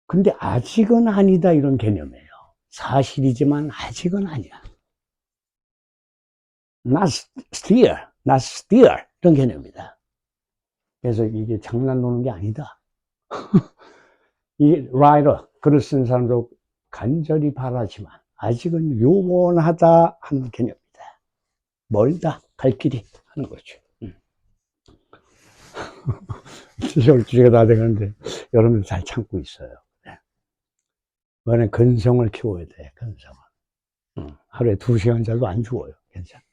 근데 아직은 아니다 이런 개념이에요. 사실이지만 아직은 아니야. not still 이런 개념입니다. 그래서 이게 장난 노는 게 아니다. 이 writer, 글을 쓴 사람도 간절히 바라지만 아직은 요원하다 하는 개념입니다. 멀다, 갈 길이 하는 거죠. 12시가 다 돼가는데 여러분들 잘 참고 있어요. 이번에 근성을 키워야 돼, 근성을. 하루에 2시간 잘도 안 죽어요. 괜찮아.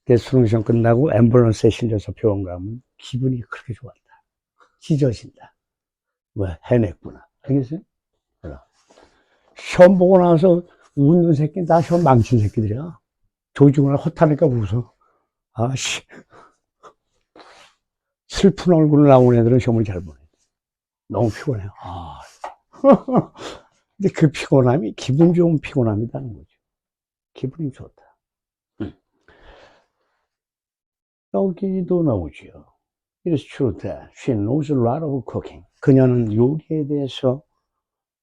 그래서 수능시험 끝나고 앰뷸런스에 실려서 병원 가면 기분이 그렇게 좋았다. 찢어진다. 왜? 해냈구나. 알겠어요? 시험 보고 나서 웃는 새끼는 다 시험 망친 새끼들이야. 조직을 허탈하니까 웃어. 아씨. 슬픈 얼굴로 나오는 애들은 시험을 잘 보내. 너무 피곤해요. 근데 그 피곤함이 기분 좋은 피곤함이라는 거죠. 기분이 좋다. 여기도 나오죠. It is true that she knows a lot of cooking. 그녀는 요리에 대해서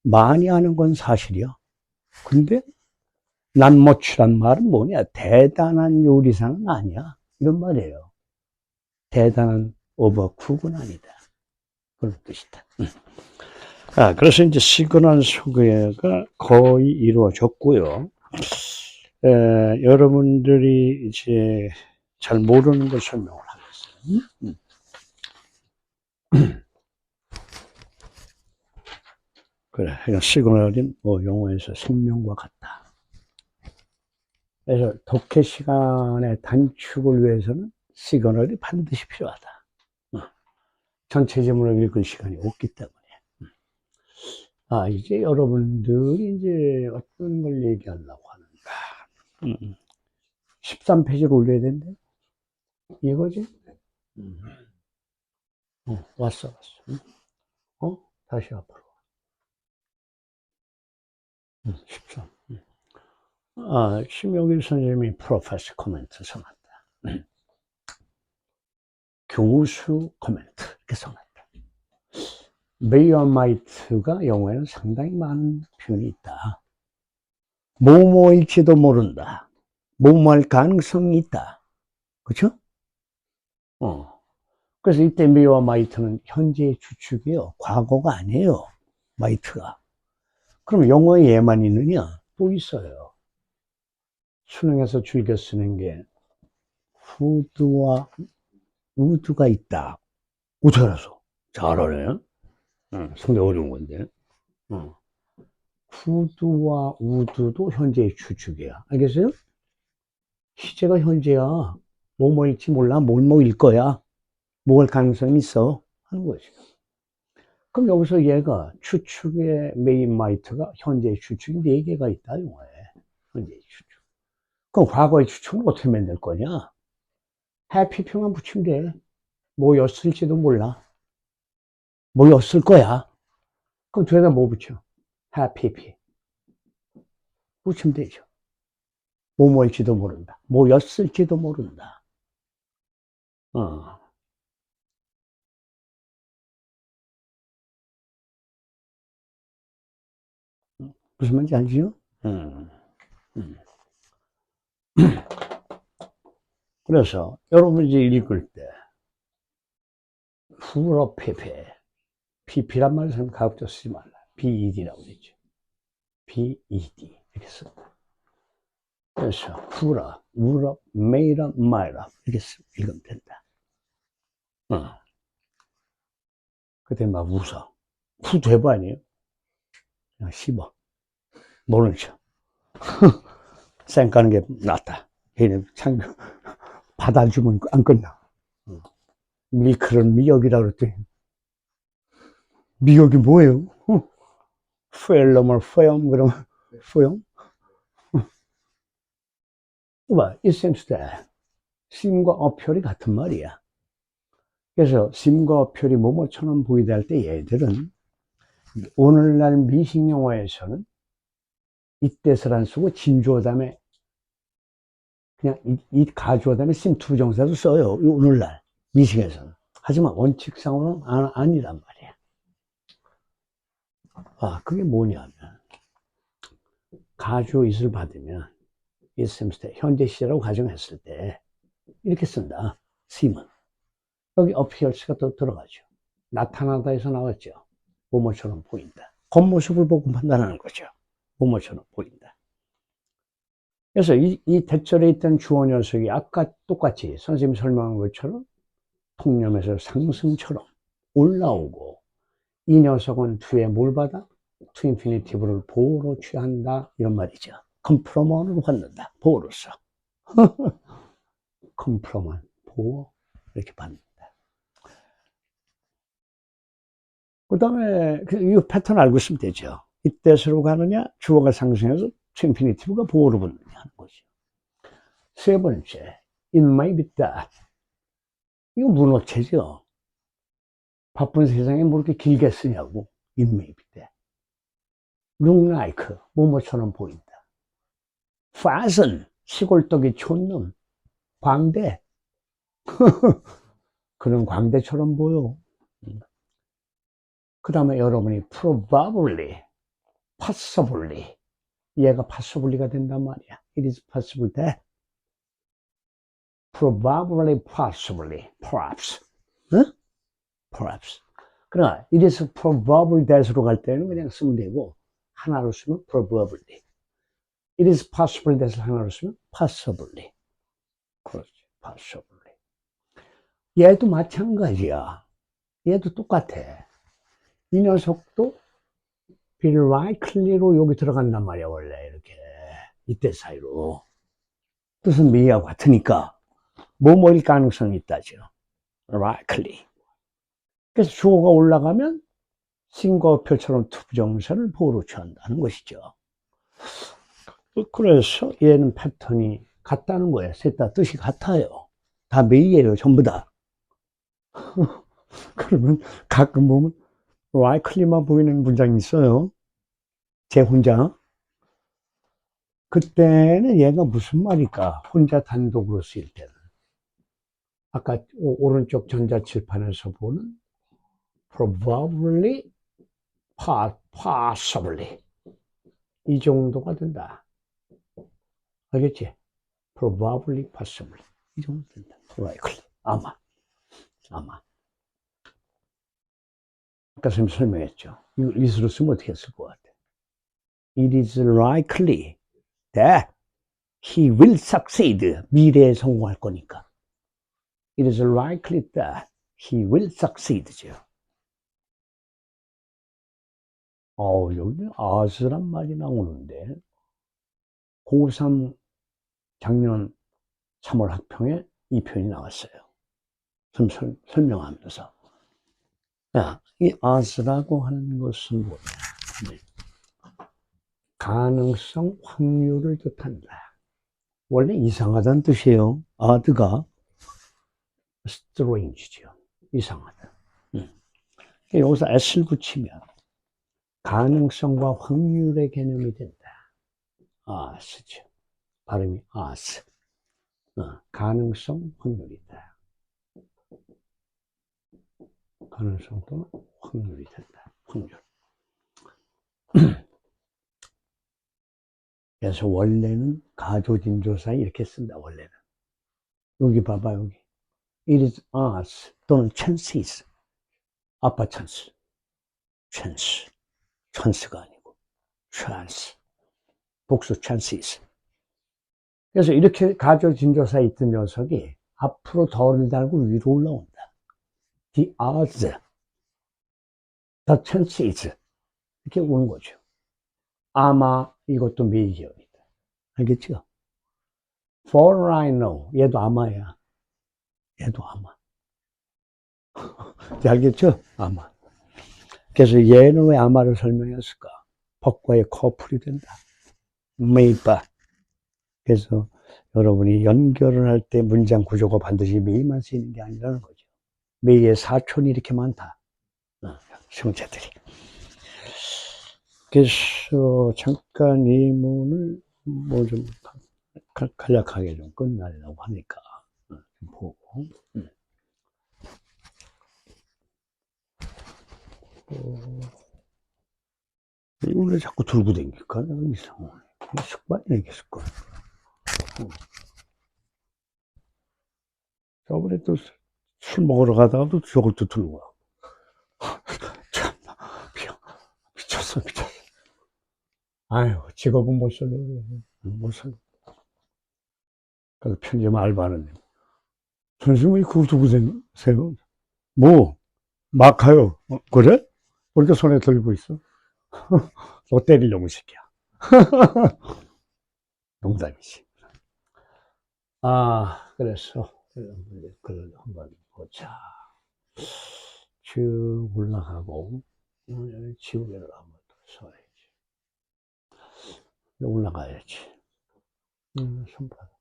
많이 아는 건 사실이야. 근데 not much란 말은 뭐냐? 대단한 요리사는 아니야. 이런 말이에요. 대단한 overcook은 아니다. 그런 뜻이다. 그래서 이제 시그널 소개가 거의 이루어졌고요. 여러분들이 이제 잘 모르는 걸 설명을 하겠어요. 그래, 시그널이 뭐 용어에서 생명과 같다. 그래서 독해 시간의 단축을 위해서는 시그널이 반드시 필요하다. 전체 지문을 읽을 시간이 없기 때문에. 이제 여러분들이 이제 어떤 걸 얘기하려고 하는가. 13페이지를 올려야 된대. 이거지? 왔어. 다시 앞으로. 13. 심영일 선생님이 프로페서 코멘트 써놨다. 교수 코멘트 이렇게 써놨다. 베이어마이트가 영어에는 상당히 많은 표현이 있다. 뭐뭐일지도 모른다. 뭐뭐할 가능성이 있다. 그렇죠? 그래서 이때 베이어마이트는 현재의 주축이에요. 과거가 아니에요. 마이트가. 그럼 영어에 얘만 있느냐? 또 있어요. 수능에서 즐겨 쓰는 게 후드와 우드가 있다. 어떻게 알았어? 잘 알아요? 상당히 어려운 건데. 후드와 우드도 현재의 주축이야. 알겠어요? 시제가 현재야. 뭐뭐일지 몰라. 뭐뭐일 거야. 뭐 할 가능성이 있어. 하는 거지. 그럼 여기서 얘가 추측의 메인 마이트가 현재의 추측이 4개가 있다. 영어에. 현재의 추측. 그럼 과거의 추측은 어떻게 만들 거냐? 해피표만 붙이면 돼. 뭐였을지도 몰라. 뭐였을 거야. 그럼 뒤에다 뭐 붙여? 해피피. 붙이면 되죠. 뭐뭐일지도 모른다. 뭐였을지도 모른다. 무슨 말인지 알지요? 그래서 여러분이 읽을 때 후러 페페 PP란 말을 사람 가급적 쓰지 말라. BED라고 되죠. BED 이렇게 쓴다. 그래서 후러, 우러, 메이러, 마이러 이렇게 읽으면 된다. 그때 막 웃어. 후대부 아니에요? 그냥 씹어. 모르는 척. 쌩 까는 게 낫다. 걔는 참 받아주면 안 끝나. 밀크는 미역이라고 그랬더니 미역이 뭐예요? 후엘럼을 후염 그러면 후염? 봐, it seems that 심과 어표리 같은 말이야. 그래서 심과 어표리 뭐뭐처럼 보이다 할 때 얘들은 오늘날 미식 용어에서는 이때설 안 쓰고 진주어 다음에 그냥 이 가주어 다음에 심 투정사도 써요. 오늘날 미식에서는. 하지만 원칙상으로는 아니란 말이야. 그게 뭐냐면 가주어 it을 받으면 it seems that 현재 시제라고 가정했을 때 이렇게 쓴다. 심은. 여기 appears가 또 들어가죠. 나타나다에서 나왔죠. 뭐뭐처럼 보인다. 겉모습을 보고 판단하는 거죠. 뭐뭐처럼 보인다. 그래서 이 대절에 있던 주어 녀석이 아까 똑같이 선생님이 설명한 것처럼 통념에서 상승처럼 올라오고 이 녀석은 뒤에 뭘 받아? to infinitive를 보호로 취한다 이런 말이죠. 컴프로먼으로 받는다. 보호로서. 컴프로먼 보호 이렇게 받는다. 그 다음에 이 패턴 알고 있으면 되죠. 이때서로 가느냐 주어가 상승해서 to infinitive가 보호로 붙느냐 하는 거죠. 세 번째 it may be that 이거 문어체죠. 바쁜 세상에 뭐 이렇게 길게 쓰냐고. it may be that look like 뭐뭐처럼 보인다. fasten 시골떡이 촌놈 광대 그런 광대처럼 보여. 그 다음에 여러분이 probably possibly 얘가 possibly가 된단 말이야. it is possible that probably possibly perhaps perhaps 그러나 it is probable that으로 갈 때는 그냥 쓰면 되고 하나로 쓰면 probably. it is possible that을 하나로 쓰면 possibly. 그렇지, possibly. 얘도 마찬가지야. 얘도 똑같아. 이 녀석도 be likely로 여기 들어간단 말이야, 원래 이렇게 이때 사이로. 뜻은 미하고 같으니까 뭐뭐일 가능성이 있다죠. likely. 그래서 주어가 올라가면 싱거표처럼 투부정사를 보호로 취한다는 것이죠. 그래서 얘는 패턴이 같다는 거예요. 셋 다 뜻이 같아요. 다 메이예요, 전부 다. 그러면 가끔 보면 likely만 보이는 문장이 있어요. 제 혼자. 그때는 얘가 무슨 말일까? 혼자 단독으로 쓰일 때는. 아까 오른쪽 전자칠판에서 보는 probably, possibly 이 정도가 된다. 알겠지? probably, possibly 이 정도 된다. likely 아마. 아까 선생님 설명했죠. 이걸 it으로 쓰면 어떻게 했을 것 같아? It is likely that he will succeed. 미래에 성공할 거니까. It is likely that he will succeed죠. 여기 as란 말이 나오는데 고3 작년 3월 학평에 이 표현이 나왔어요. 설명하면서. 야, 이 as라고 하는 것은 뭐냐? 가능성, 확률을 뜻한다. 원래 이상하다는 뜻이에요. as가 strange죠. 이상하다. 여기서 s를 붙이면 가능성과 확률의 개념이 된다. as죠. 발음이 as. 가능성, 확률이다. 가능성 또는 확률이 된다. 확률. 그래서 원래는 가조진조사에 이렇게 쓴다. 원래는. 여기 봐봐, 여기. It is as 또는 chances. 아빠 찬스. chance. 찬스가 아니고 chance. 복수 chances. 그래서 이렇게 가조진조사에 있던 녀석이 앞으로 덜을 달고 위로 올라온다. The odds, the chances 이렇게 오는 거죠. 아마 이것도 미지역이다. 알겠죠? For I know 얘도 아마야. 얘도 아마. 알겠죠? 아마. 그래서 얘는 왜 아마를 설명했을까? 법과의 커플이 된다. maybe. 그래서 여러분이 연결을 할 때 문장 구조가 반드시 may만 쓰이는 게 아니라는 거죠. may의 사촌이 이렇게 많다. 형제들이. 그래서 잠깐 이 문을 뭐 좀 간략하게 좀 끝내려고 하니까 좀 보고. 이걸 왜 자꾸 들고 다닐까? 이상하네. 습관이야, 이게 습관. 저번에 또 술 먹으러 가다가도 저걸 또 들고 와. 참나, 미쳤어. 아유, 직업은 못 살려. 못 살려. 그래서 편의점 알바하는 선생님이 그거 두고 다니세요? 뭐, 마카요. 그래? 그렇게 손에 들고 있어? 너 때리려고, 이 새끼야. 농담이지. 그래서, 그걸 한번 보자. 쭉 올라가고, 지우개를 한번 더 써야지. 올라가야지. 손바닥.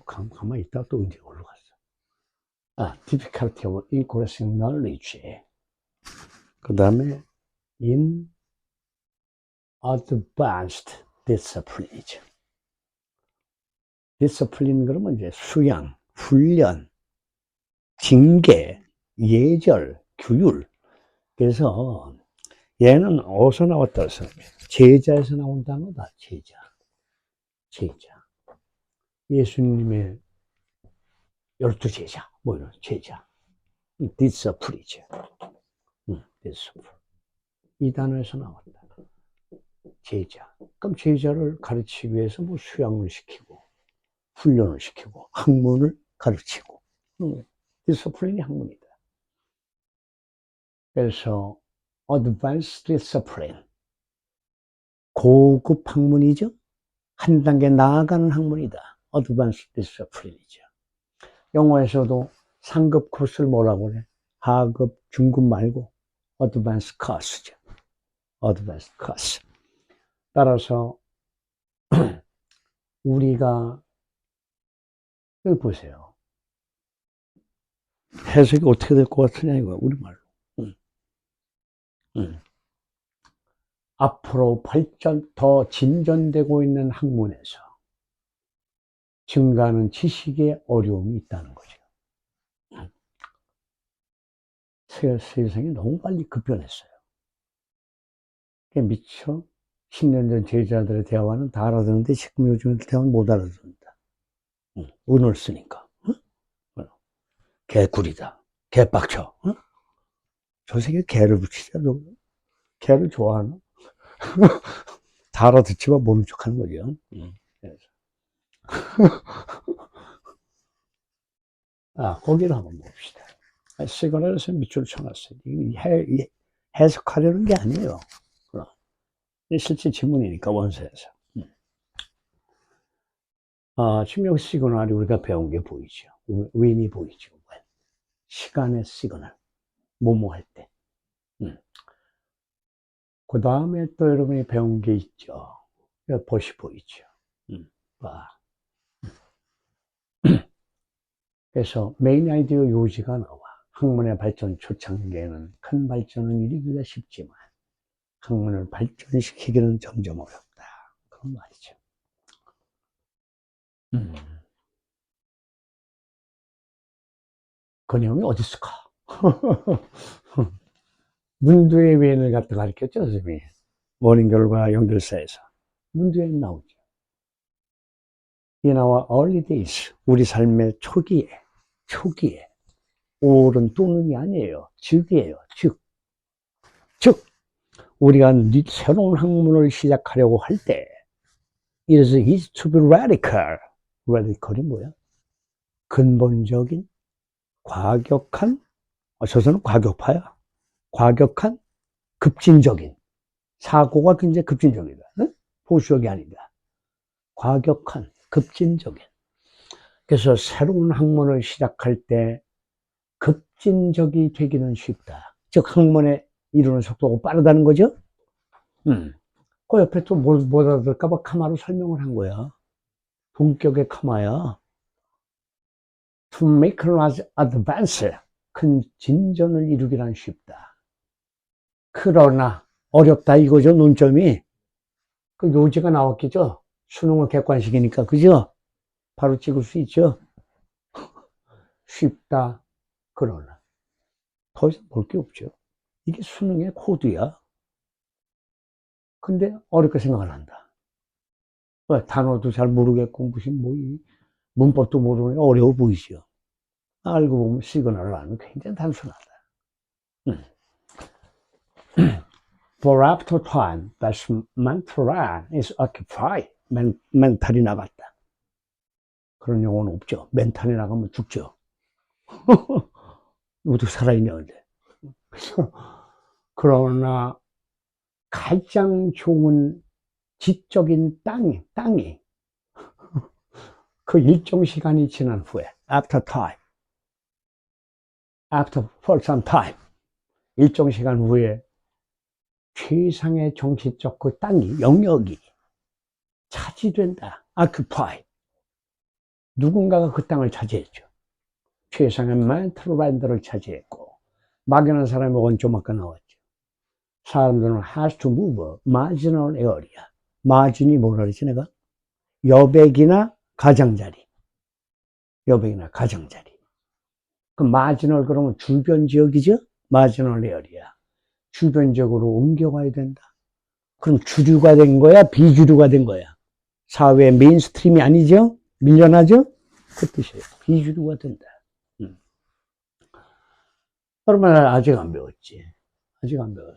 가만히 있다 또 이제 올라갔어. difficulty of increasing knowledge. 그 다음에, in advanced discipline이죠. discipline 그러면 이제 수양, 훈련, 징계, 예절, 규율. 그래서 얘는 어디서 나왔다 해서 제자에서 나온 단어다. 제자. 예수님의 12제자, 뭐 이런 제자. discipline이죠. disciple. 이 단어에서 나왔다. 제자. 그럼 제자를 가르치기 위해서 뭐 수양을 시키고, 훈련을 시키고, 학문을 가르치고. discipline이 학문이다. 그래서 advanced discipline. 고급 학문이죠. 한 단계 나아가는 학문이다. advanced discipline이죠. 영어에서도 상급 코스를 뭐라고 그래? 하급, 중급 말고 advanced course죠. advanced course. 따라서 우리가 여기 보세요. 해석이 어떻게 될 것 같으냐 이거야, 우리말로. 앞으로 더 진전되고 있는 학문에서 증가하는 지식의 어려움이 있다는 거죠. 세상이 너무 빨리 급변했어요. 미처 10년 전 제자들의 대화는 다 알아듣는데 지금 요즘 대화는 못 알아듣는다. 은어를 쓰니까. 개구리다. 개빡쳐. 저 새끼 개를 붙이자. 개를 좋아하나? 다 알아듣지만 모른 척 하는 거죠. 거기를 한번 봅시다. 시그널에서 밑줄 쳐놨어요. 해석하려는 게 아니에요. 실제 지문이니까, 원서에서. 지금 여기 시그널이 우리가 배운 게 보이죠. 윈이 보이죠. 시간의 시그널. 뭐뭐 할 때. 그 다음에 또 여러분이 배운 게 있죠. 벗이 보이죠. 그래서 메인 아이디어 요지가 나와. 학문의 발전 초창기에는 큰 발전을 이루기가 쉽지만 학문을 발전시키기는 점점 어렵다. 그런 말이죠. 그 내용이 어디 있을까? 문두의 외인을 갖다 가르쳤죠, 선생님이. 원인결과 연결사에서. 문두에 나오죠. In our early days, 우리 삶의 초기에, 옳은 또는이 아니에요. 즉이에요, 즉. 우리가 새로운 학문을 시작하려고 할 때, it is easy to be radical. radical이 뭐야? 근본적인, 과격한, 저서는 과격파야. 과격한, 급진적인. 사고가 굉장히 급진적이다. 응? 보수적이 아니다. 과격한, 급진적인. 그래서 새로운 학문을 시작할 때 급진적이 되기는 쉽다. 즉 학문의 이루는 속도가 빠르다는 거죠. 그 옆에 또 못 알아들을까봐 카마로 설명을 한 거야. 본격의 카마야. To make large advance, 큰 진전을 이루기란 쉽다. 그러나 어렵다 이거죠. 논점이. 그 요지가 나왔겠죠. 수능을 객관식이니까, 그죠? 바로 찍을 수 있죠. 쉽다. 그러나 더 이상 볼 게 없죠. 이게 수능의 코드야. 근데 어렵게 생각을 한다. 왜? 단어도 잘 모르겠고 무슨 문법도 모르니까 어려워 보이죠. 알고 보면 시그널을 알면 굉장히 단순하다. For after time, that mental is occupied. 멘탈이 나갔다. 그런 용어는 없죠. 멘탈이 나가면 죽죠. 어떻게 살아있냐, 근데. 그러나 가장 좋은 지적인 땅이 그 일정 시간이 지난 후에, after for some time, 일정 시간 후에 최상의 정치적 그 땅이, 영역이 차지된다. occupy. 누군가가 그 땅을 차지했죠. 최상의 mental land를 차지했고, 막연한 사람이 원점 아까 나왔죠. 사람들은 has to move marginal area. 마진이 뭐라 그랬지 내가? 여백이나 가장자리. 그 marginal 그러면 주변 지역이죠? marginal area. 주변 지역으로 옮겨가야 된다. 그럼 주류가 된 거야? 비주류가 된 거야? 사회의 메인스트림이 아니죠? 밀려나죠? 그 뜻이에요. 비주류가 된다. 그러면 아직 안 배웠지. 아직 안 배웠어.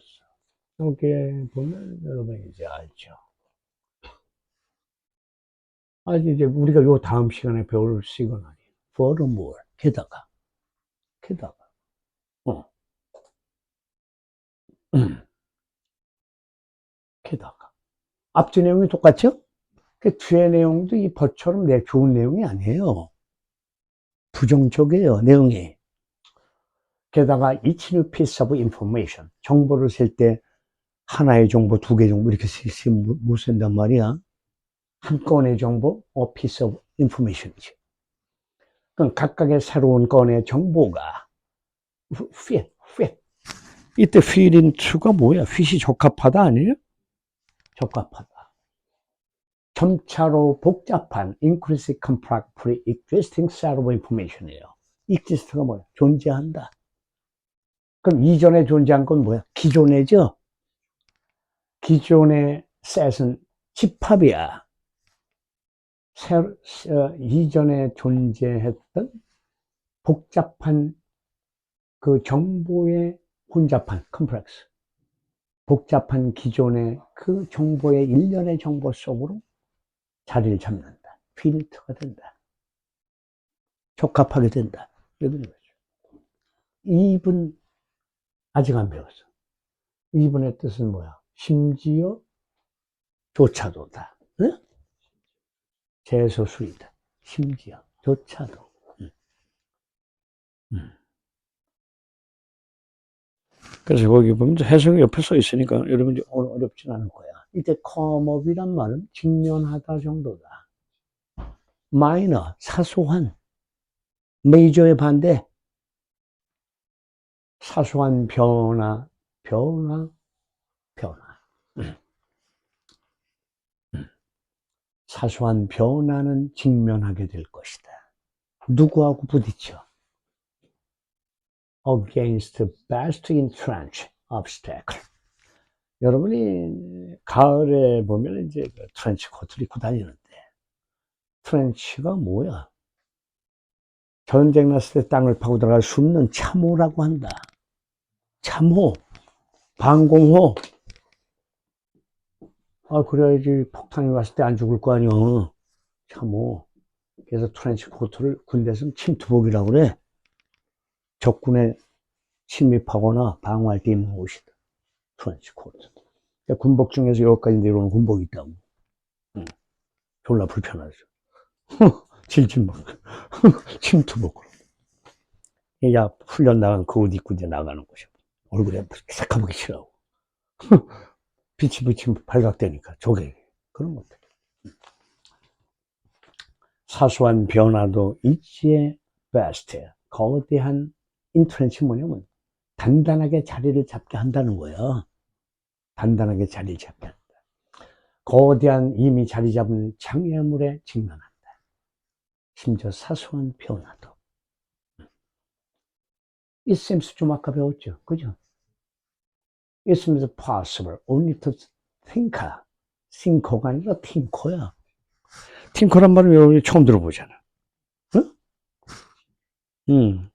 여기에 보면 여러분 이제 알죠. 아직 이제 우리가 요 다음 시간에 배울 시그널이 furthermore, 게다가, 어, 게다가. 앞뒤 내용이 똑같죠? 그 뒤에 내용도 이 버처럼 좋은 내용이 아니에요. 부정적이에요, 내용이. 게다가 each new piece of information, 정보를 쓸 때 하나의 정보, 두 개 정보 이렇게 못 쓴단 말이야. 한 건의 정보, a piece of information이지. 그럼 각각의 새로운 건의 정보가 fit. 이때 fit into가 뭐야? fit이 적합하다 아니에요? 적합하다. 점차로 복잡한 increasing complex pre-existing set of information이에요. exist가 뭐야? 존재한다. 그럼 이전에 존재한 건 뭐야? 기존에죠? 기존의 set은 집합이야. 이전에 존재했던 복잡한 그 정보의 혼잡한 컴플렉스, 복잡한 기존의 그 정보의 일련의 정보 속으로 자리를 잡는다. 필터가 된다. 적합하게 된다. 이런 거죠. 2분 아직 안 배웠어. 2분의 뜻은 뭐야? 심지어 조차도다. 응? 재소수이다. 심지어 조차도. 그래서 거기 보면 해석이 옆에 써 있으니까 여러분들이 어렵진 않을 거야. 이때 comeup이란 말은 직면하다 정도다. minor, 사소한. major의 반대. 사소한 변화. 사소한 변화는 직면하게 될 것이다. 누구하고 부딪혀? Against best entrenched obstacle. 여러분이 가을에 보면 이제 트렌치 코트를 입고 다니는데, 트렌치가 뭐야? 전쟁 났을 때 땅을 파고 들어갈 숨는 참호라고 한다. 참호, 방공호. 아, 그래야지 폭탄이 왔을 때 안 죽을 거 아니야. 참호. 그래서 트렌치 코트를 군대에서는 침투복이라고 그래. 적군에 침입하거나 방어할 때 입는 옷이다. 트렌치 코트. 군복 중에서 여기까지 내려오는 군복이 있다고. 졸라 불편하죠. 질질 막. 침투복으로. 야, 훈련 나간 그 옷 입고 이제 나가는 것이야. 얼굴에 새까맣게 칠하고. 빛이 비치면 발각되니까, 저게. 그런 것들. 사소한 변화도 있지의 베스트. 거대한 인트렌치 뭐냐면, 단단하게 자리를 잡게 한다는 거야. 단단하게 자리를 잡게 한다. 거대한 이미 자리 잡은 장애물에 직면한다. 심지어 사소한 변화도. It seems 좀 아까 배웠죠. 그죠? It seems possible only to thinker. thinker가 아니라 thinker야. thinker란 말은 여러분이 처음 들어보잖아. 응?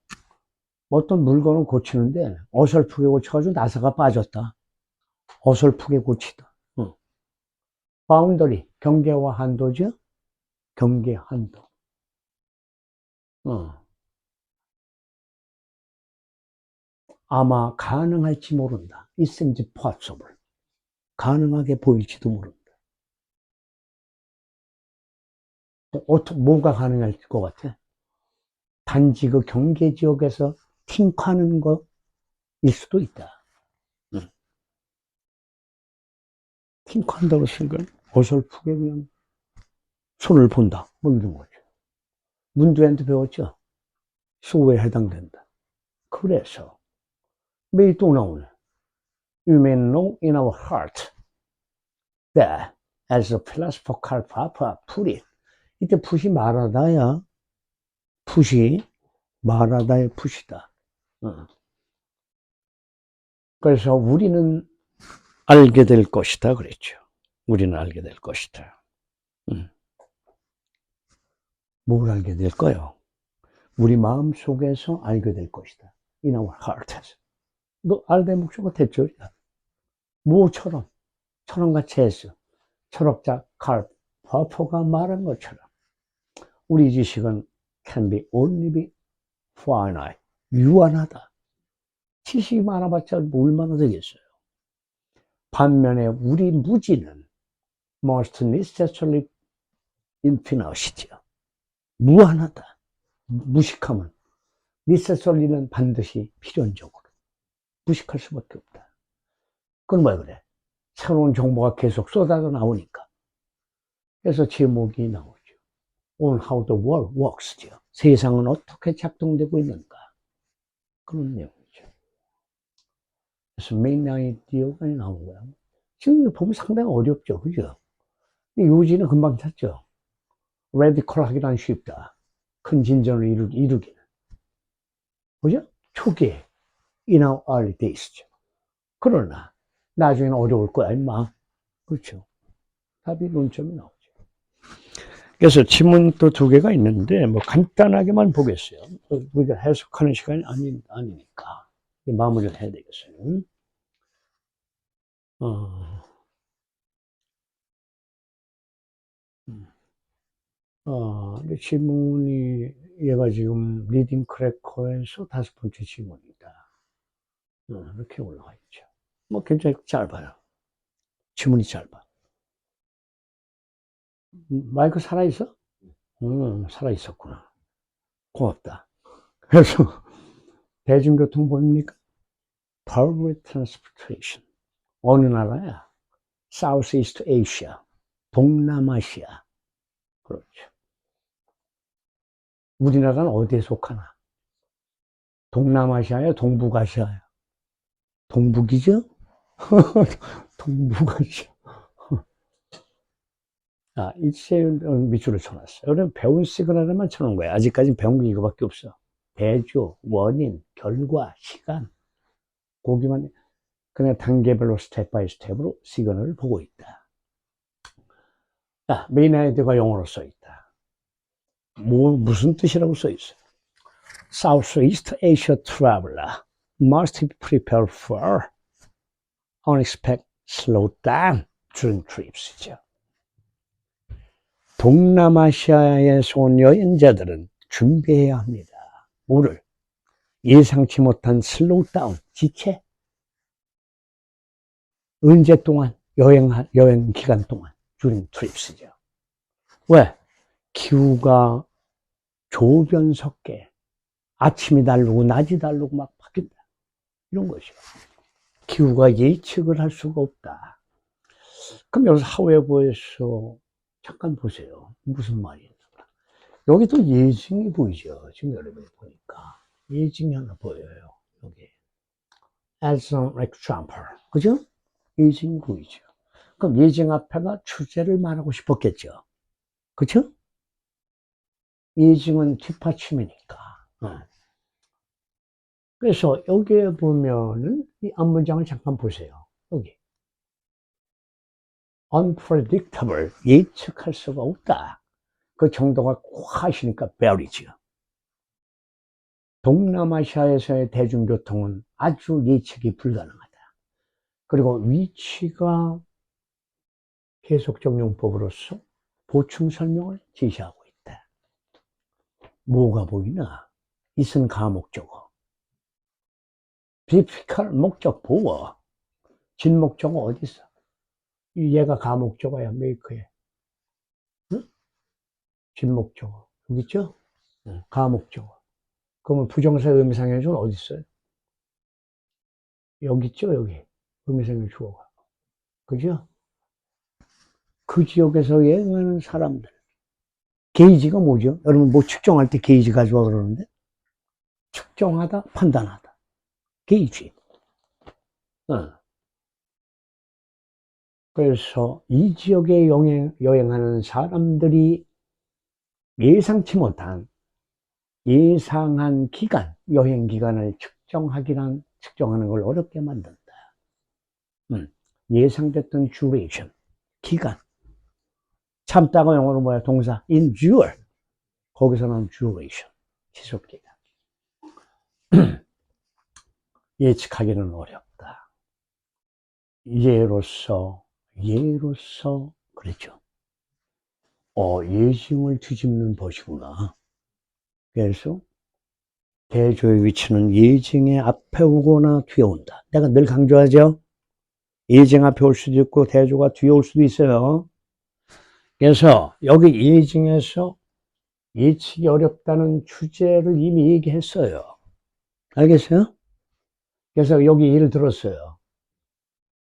어떤 물건을 고치는데 어설프게 고쳐가지고 나사가 빠졌다. 어설프게 고치다. 바운더리, 경계와 한도죠? 경계, 한도. 아마 가능할지 모른다. It seems possible. 가능하게 보일지도 모른다. 뭐가 가능할 것 같아? 단지 그 경계 지역에서 팅크하는 것일 수도 있다. 팅크한다고 쓴 건 어설프게 그냥 손을 본다. 뭐 이런 거죠. 문두한테 배웠죠? 수호에 해당된다. 그래서 매일 또 나오네. You may know in our heart that as the philosopher Karl Popper put it. 이때 풋이 말하다야. 풋이 말하다의 풋이다. 그래서 우리는 알게 될 것이다 그랬죠. 우리는 알게 될 것이다. 뭘 알게 될까요? 우리 마음 속에서 알게 될 것이다. In our heart. 너 알대 목적어 대절이야. 모처럼, 처럼같이 해서 철학자 칼 포퍼가 말한 것처럼 우리 지식은 can be only be finite, 유한하다. 지식이 많아봤자 얼마나 되겠어요. 반면에 우리 무지는 most necessarily infinite이죠. 무한하다. 무식하면 necessary는 반드시 필연적으로 무식할 수밖에 없다. 그건 왜 그래? 새로운 정보가 계속 쏟아져 나오니까. 그래서 제목이 나오죠. On how the world works죠. 세상은 어떻게 작동되고 있는가. 그런 내용이죠. 그래서 메인 아이디어가 나온 거야. 지금 보면 상당히 어렵죠. 그죠? 요지는 금방 찾죠. 레디컬 하기란 쉽다. 큰 진전을 이루기는. 그죠? 초기에, in our early days죠. 그러나, 나중에는 어려울 거야, 임마. 그렇죠. 답이 논점이 나오죠. 그래서 지문 또 두 개가 있는데, 뭐 간단하게만 보겠어요. 우리가 해석하는 시간이 아니니까. 마무리를 해야 되겠어요. 지문이, 얘가 지금 리딩 크래커에서 5번째 지문이다. 이렇게 올라가 있죠. 뭐 굉장히 짧아요. 지문이 짧아. 마이크 살아있어? 살아있었구나. 고맙다. 그래서 대중교통 보입니까? Public Transportation. 어느 나라야? Southeast Asia. 동남아시아. 그렇죠. 우리나라는 어디에 속하나? 동남아시아야? 동북아시아야? 동북이죠? 동북아시아. 이체 밑줄을 쳐놨어요. 그럼 배운 시그널만 쳐놓은 거야. 아직까지 배운 게 이거밖에 없어. 대조, 원인, 결과, 시간. 거기만, 그냥 단계별로 스텝 바이 스텝으로 시그널을 보고 있다. 메인 아이디어가 영어로 써있다. 무슨 뜻이라고 써있어요? Southeast Asia traveler must be prepared for unexpected slowdown during trips죠. 동남아시아에서 온 여행자들은 준비해야 합니다. 뭐를? 예상치 못한 슬로우다운, 지체. 언제 동안? 여행 기간 동안. during trips죠. 왜? 기후가 조변석계. 아침이 다르고 낮이 다르고 막 바뀐다. 이런 거죠. 기후가 예측을 할 수가 없다. 그럼 여기서 하웨버에서 잠깐 보세요. 무슨 말이에요? 여기도 예증이 보이죠. 지금 여러분이 보니까. 예증이 하나 보여요. 여기. As an example. 그죠? 예증이 보이죠. 그럼 예증 앞에가 주제를 말하고 싶었겠죠. 그죠? 예증은 뒷받침이니까. 그래서 여기에 보면은 이 앞문장을 잠깐 보세요. 여기. unpredictable. 예측할 수가 없다. 그 정도가 꽉 하시니까 very죠. 동남아시아에서의 대중교통은 아주 예측이 불가능하다. 그리고 위치가 계속적용법으로서 보충 설명을 제시하고 있다. 뭐가 보이나? 이슨 가목적어. 비피칼 목적 보어. 진목적어 어디 있어? 얘가 가목적어야, 메이크에. 응? 진목적어. 여기 있죠? 가목적어. 그러면 부정사 의미상해주는 어디 있어요? 여기 있죠, 여기. 의미상해 주어가. 그죠? 그 지역에서 여행하는 사람들. 게이지가 뭐죠? 여러분 뭐 측정할 때 게이지 가져와 그러는데? 측정하다, 판단하다. 게이지. 그래서 이 지역에 여행하는 사람들이 예상치 못한 예상한 기간, 여행 기간을 측정하는 걸 어렵게 만든다. 예상됐던 duration, 기간. 참다가 영어로 뭐야? 동사 endure. 거기서는 duration, 지속기간. 예측하기는 어렵다. 예로서 그랬죠. 예증을 뒤집는 것이구나. 그래서 대조의 위치는 예증의 앞에 오거나 뒤에 온다. 내가 늘 강조하죠. 예증 앞에 올 수도 있고 대조가 뒤에 올 수도 있어요. 그래서 여기 예증에서 예측이 어렵다는 주제를 이미 얘기했어요. 알겠어요? 그래서 여기 예를 들었어요.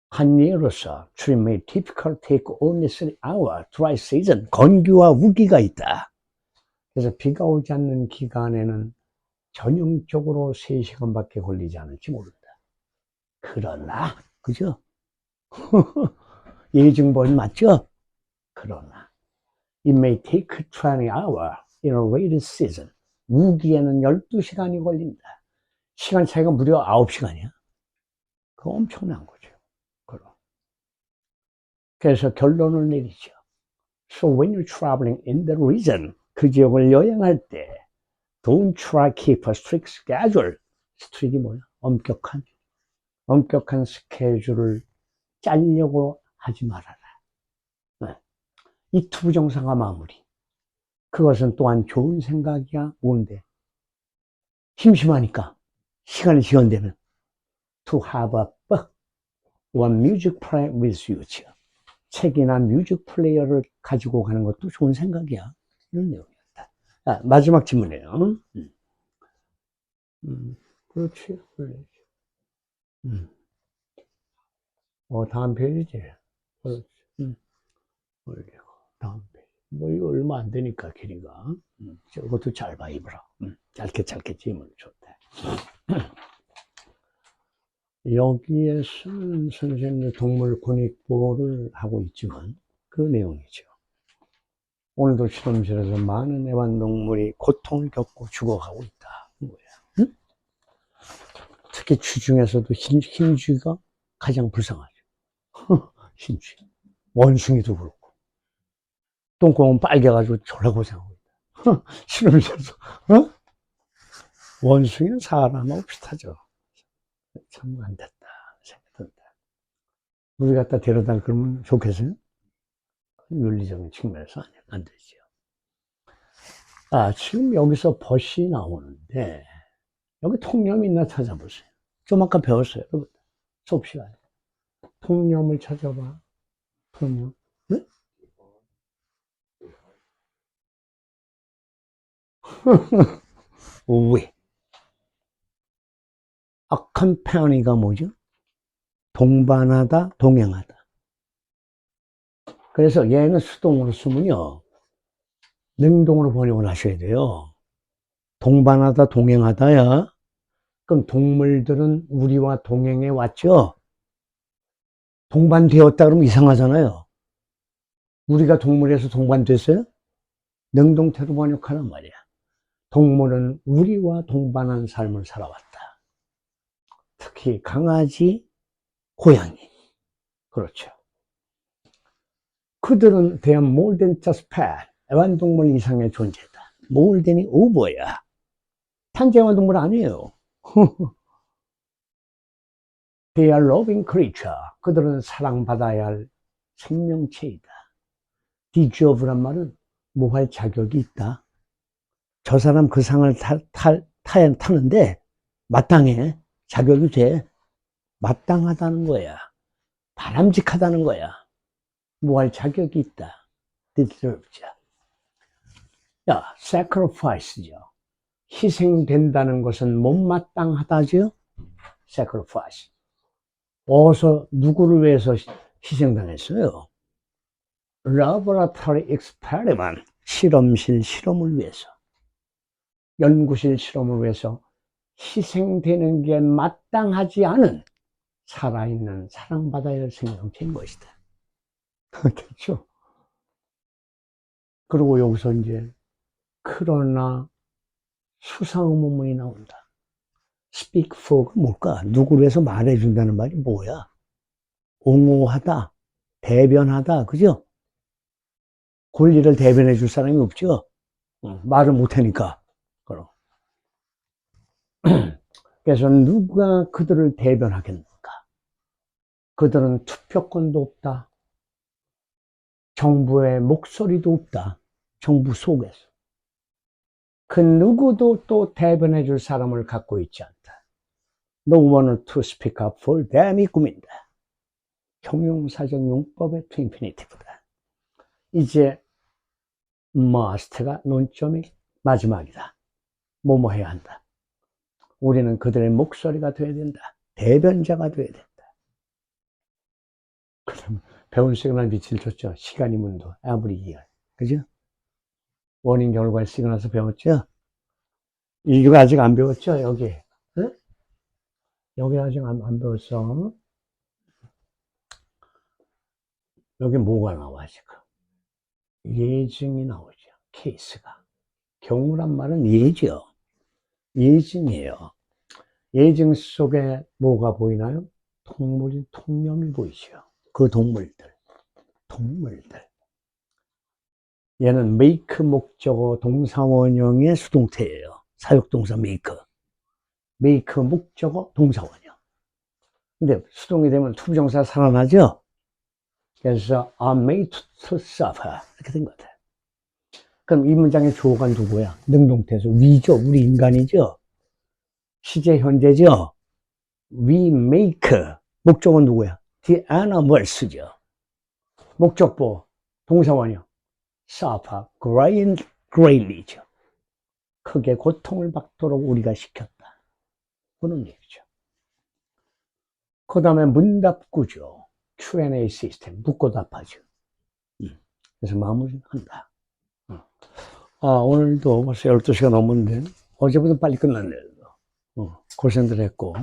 한 예로서 Tree may typically take only 3 hours dry season. 건기와 우기가 있다. 그래서 비가 오지 않는 기간에는 전형적으로 3시간밖에 걸리지 않을지 모른다. 그러나, 그죠? 예증본 맞죠? 그러나, it may take 20 hours in a rainy season. 우기에는 12시간이 걸린다. 시간 차이가 무려 9시간이야. 그거 엄청난 거죠. 그래서 결론을 내리죠. So when you're traveling in the region, 그 지역을 여행할 때 Don't try keep a strict schedule. 스트릭이 뭐야? 엄격한 스케줄을 짜려고 하지 말아라. 이 투부정사가 마무리. 그것은 또한 좋은 생각이야. 뭔데? 심심하니까 시간이 지연되면 to have a book, one music player with you. 책이나 뮤직 플레이어를 가지고 가는 것도 좋은 생각이야. 이런 내용이었다. 마지막 질문이에요. 그렇지. 다음 페이지. 그렇지. 올리고. 다음 페이지. 뭐, 이거 얼마 안 되니까, 길이가. 이것도 짧아, 입으라. 짧게 질문 좋다. 여기에서는 선생님 동물 권익보호를 하고 있지만, 그 내용이죠. 오늘도 실험실에서 많은 애완동물이 고통을 겪고 죽어가고 있다. 뭐야? 특히 쥐 중에서도 흰쥐가 가장 불쌍하죠. 흰쥐. 원숭이도 그렇고. 똥구멍 빨개가지고 졸라 고생하고 있다. 실험실에서. 원숭이는 사람하고 비슷하죠. 참 안 됐다. 생각된다. 우리 갖다 데려다 그러면 좋겠어요? 윤리적인 측면에서 안 되죠. 지금 여기서 벗이 나오는데, 여기 통념이 있나 찾아보세요. 좀 아까 배웠어요. 수업 시간에. 통념을 찾아봐. 통념. 네? 왜? accompany가 뭐죠? 동반하다, 동행하다. 그래서 얘는 수동으로 쓰면요. 능동으로 번역을 하셔야 돼요. 동반하다, 동행하다야. 그럼 동물들은 우리와 동행해 왔죠? 동반되었다 그러면 이상하잖아요. 우리가 동물에서 동반됐어요? 능동태로 번역하란 말이야. 동물은 우리와 동반한 삶을 살아왔다. 특히 강아지, 고양이. 그렇죠. 그들은 they are more than just pet. 애완동물 이상의 존재다. more than이 over야. 단지 애완동물 아니에요. They are loving creature. 그들은 사랑받아야 할 생명체이다. deserve란 말은 뭐 할 자격이 있다. 저 사람 그 상을 타는데 마땅해. 자격이 돼. 마땅하다는 거야. 바람직하다는 거야. 뭐 할 자격이 있다. deserves. sacrifice죠. 희생된다는 것은 못마땅하다죠. sacrifice. 어디서 누구를 위해서 희생당했어요? laboratory experiment. 실험실 실험을 위해서. 연구실 실험을 위해서 희생되는 게 마땅하지 않은 살아있는 사랑받아야 할 생명체인 것이다. 그렇죠? 그리고 여기서 이제 그러나 수상의문문이 나온다. speak for가 뭘까? 누구를 위해서 말해준다는 말이 뭐야? 옹호하다, 대변하다, 그죠? 권리를 대변해 줄 사람이 없죠? 말을 못하니까. 그럼. 그래서 누가 그들을 대변하겠는가? 그들은 투표권도 없다. 정부의 목소리도 없다. 정부 속에서. 그 누구도 또 대변해 줄 사람을 갖고 있지 않다. No one to speak up for them이 꿈인다. 형용사정용법의 to infinitive다. 이제 must가 논점이 마지막이다. 뭐뭐 해야 한다. 우리는 그들의 목소리가 되어야 된다. 대변자가 되어야 된다. 그럼 배운 시그널 빛을 줬죠. 시간이 문도 아무리 이해할. 그죠? 원인 결과를 시그널에서 배웠죠? 이거 아직 안 배웠죠? 여기. 응? 여기 아직 안 배웠어. 여기 뭐가 나와, 지금? 예증이 나오죠. 케이스가. 경우란 말은 예죠. 예증이에요. 예증 속에 뭐가 보이나요? 통념이 보이죠. 그 동물들. 얘는 make 목적어 동사원형의 수동태예요. 사역동사 make. make 목적어 동사원형. 근데 수동이 되면 투부정사 살아나죠? 그래서 are made to suffer 이렇게 된 것 같아요. 그럼 이 문장의 주어가 누구야? 능동태에서 위죠. 우리 인간이죠. 시제 현재죠. We make 목적은 누구야? The animals죠. 목적보 동사원형 suffer greatly죠. 크게 고통을 받도록 우리가 시켰다. 그런 얘기죠. 그 다음에 문답구죠. Q&A 시스템 묻고 답하죠. 그래서 마무리한다. 오늘도 벌써 12시가 넘었는데 어제보다 빨리 끝났네요. 고생들 했고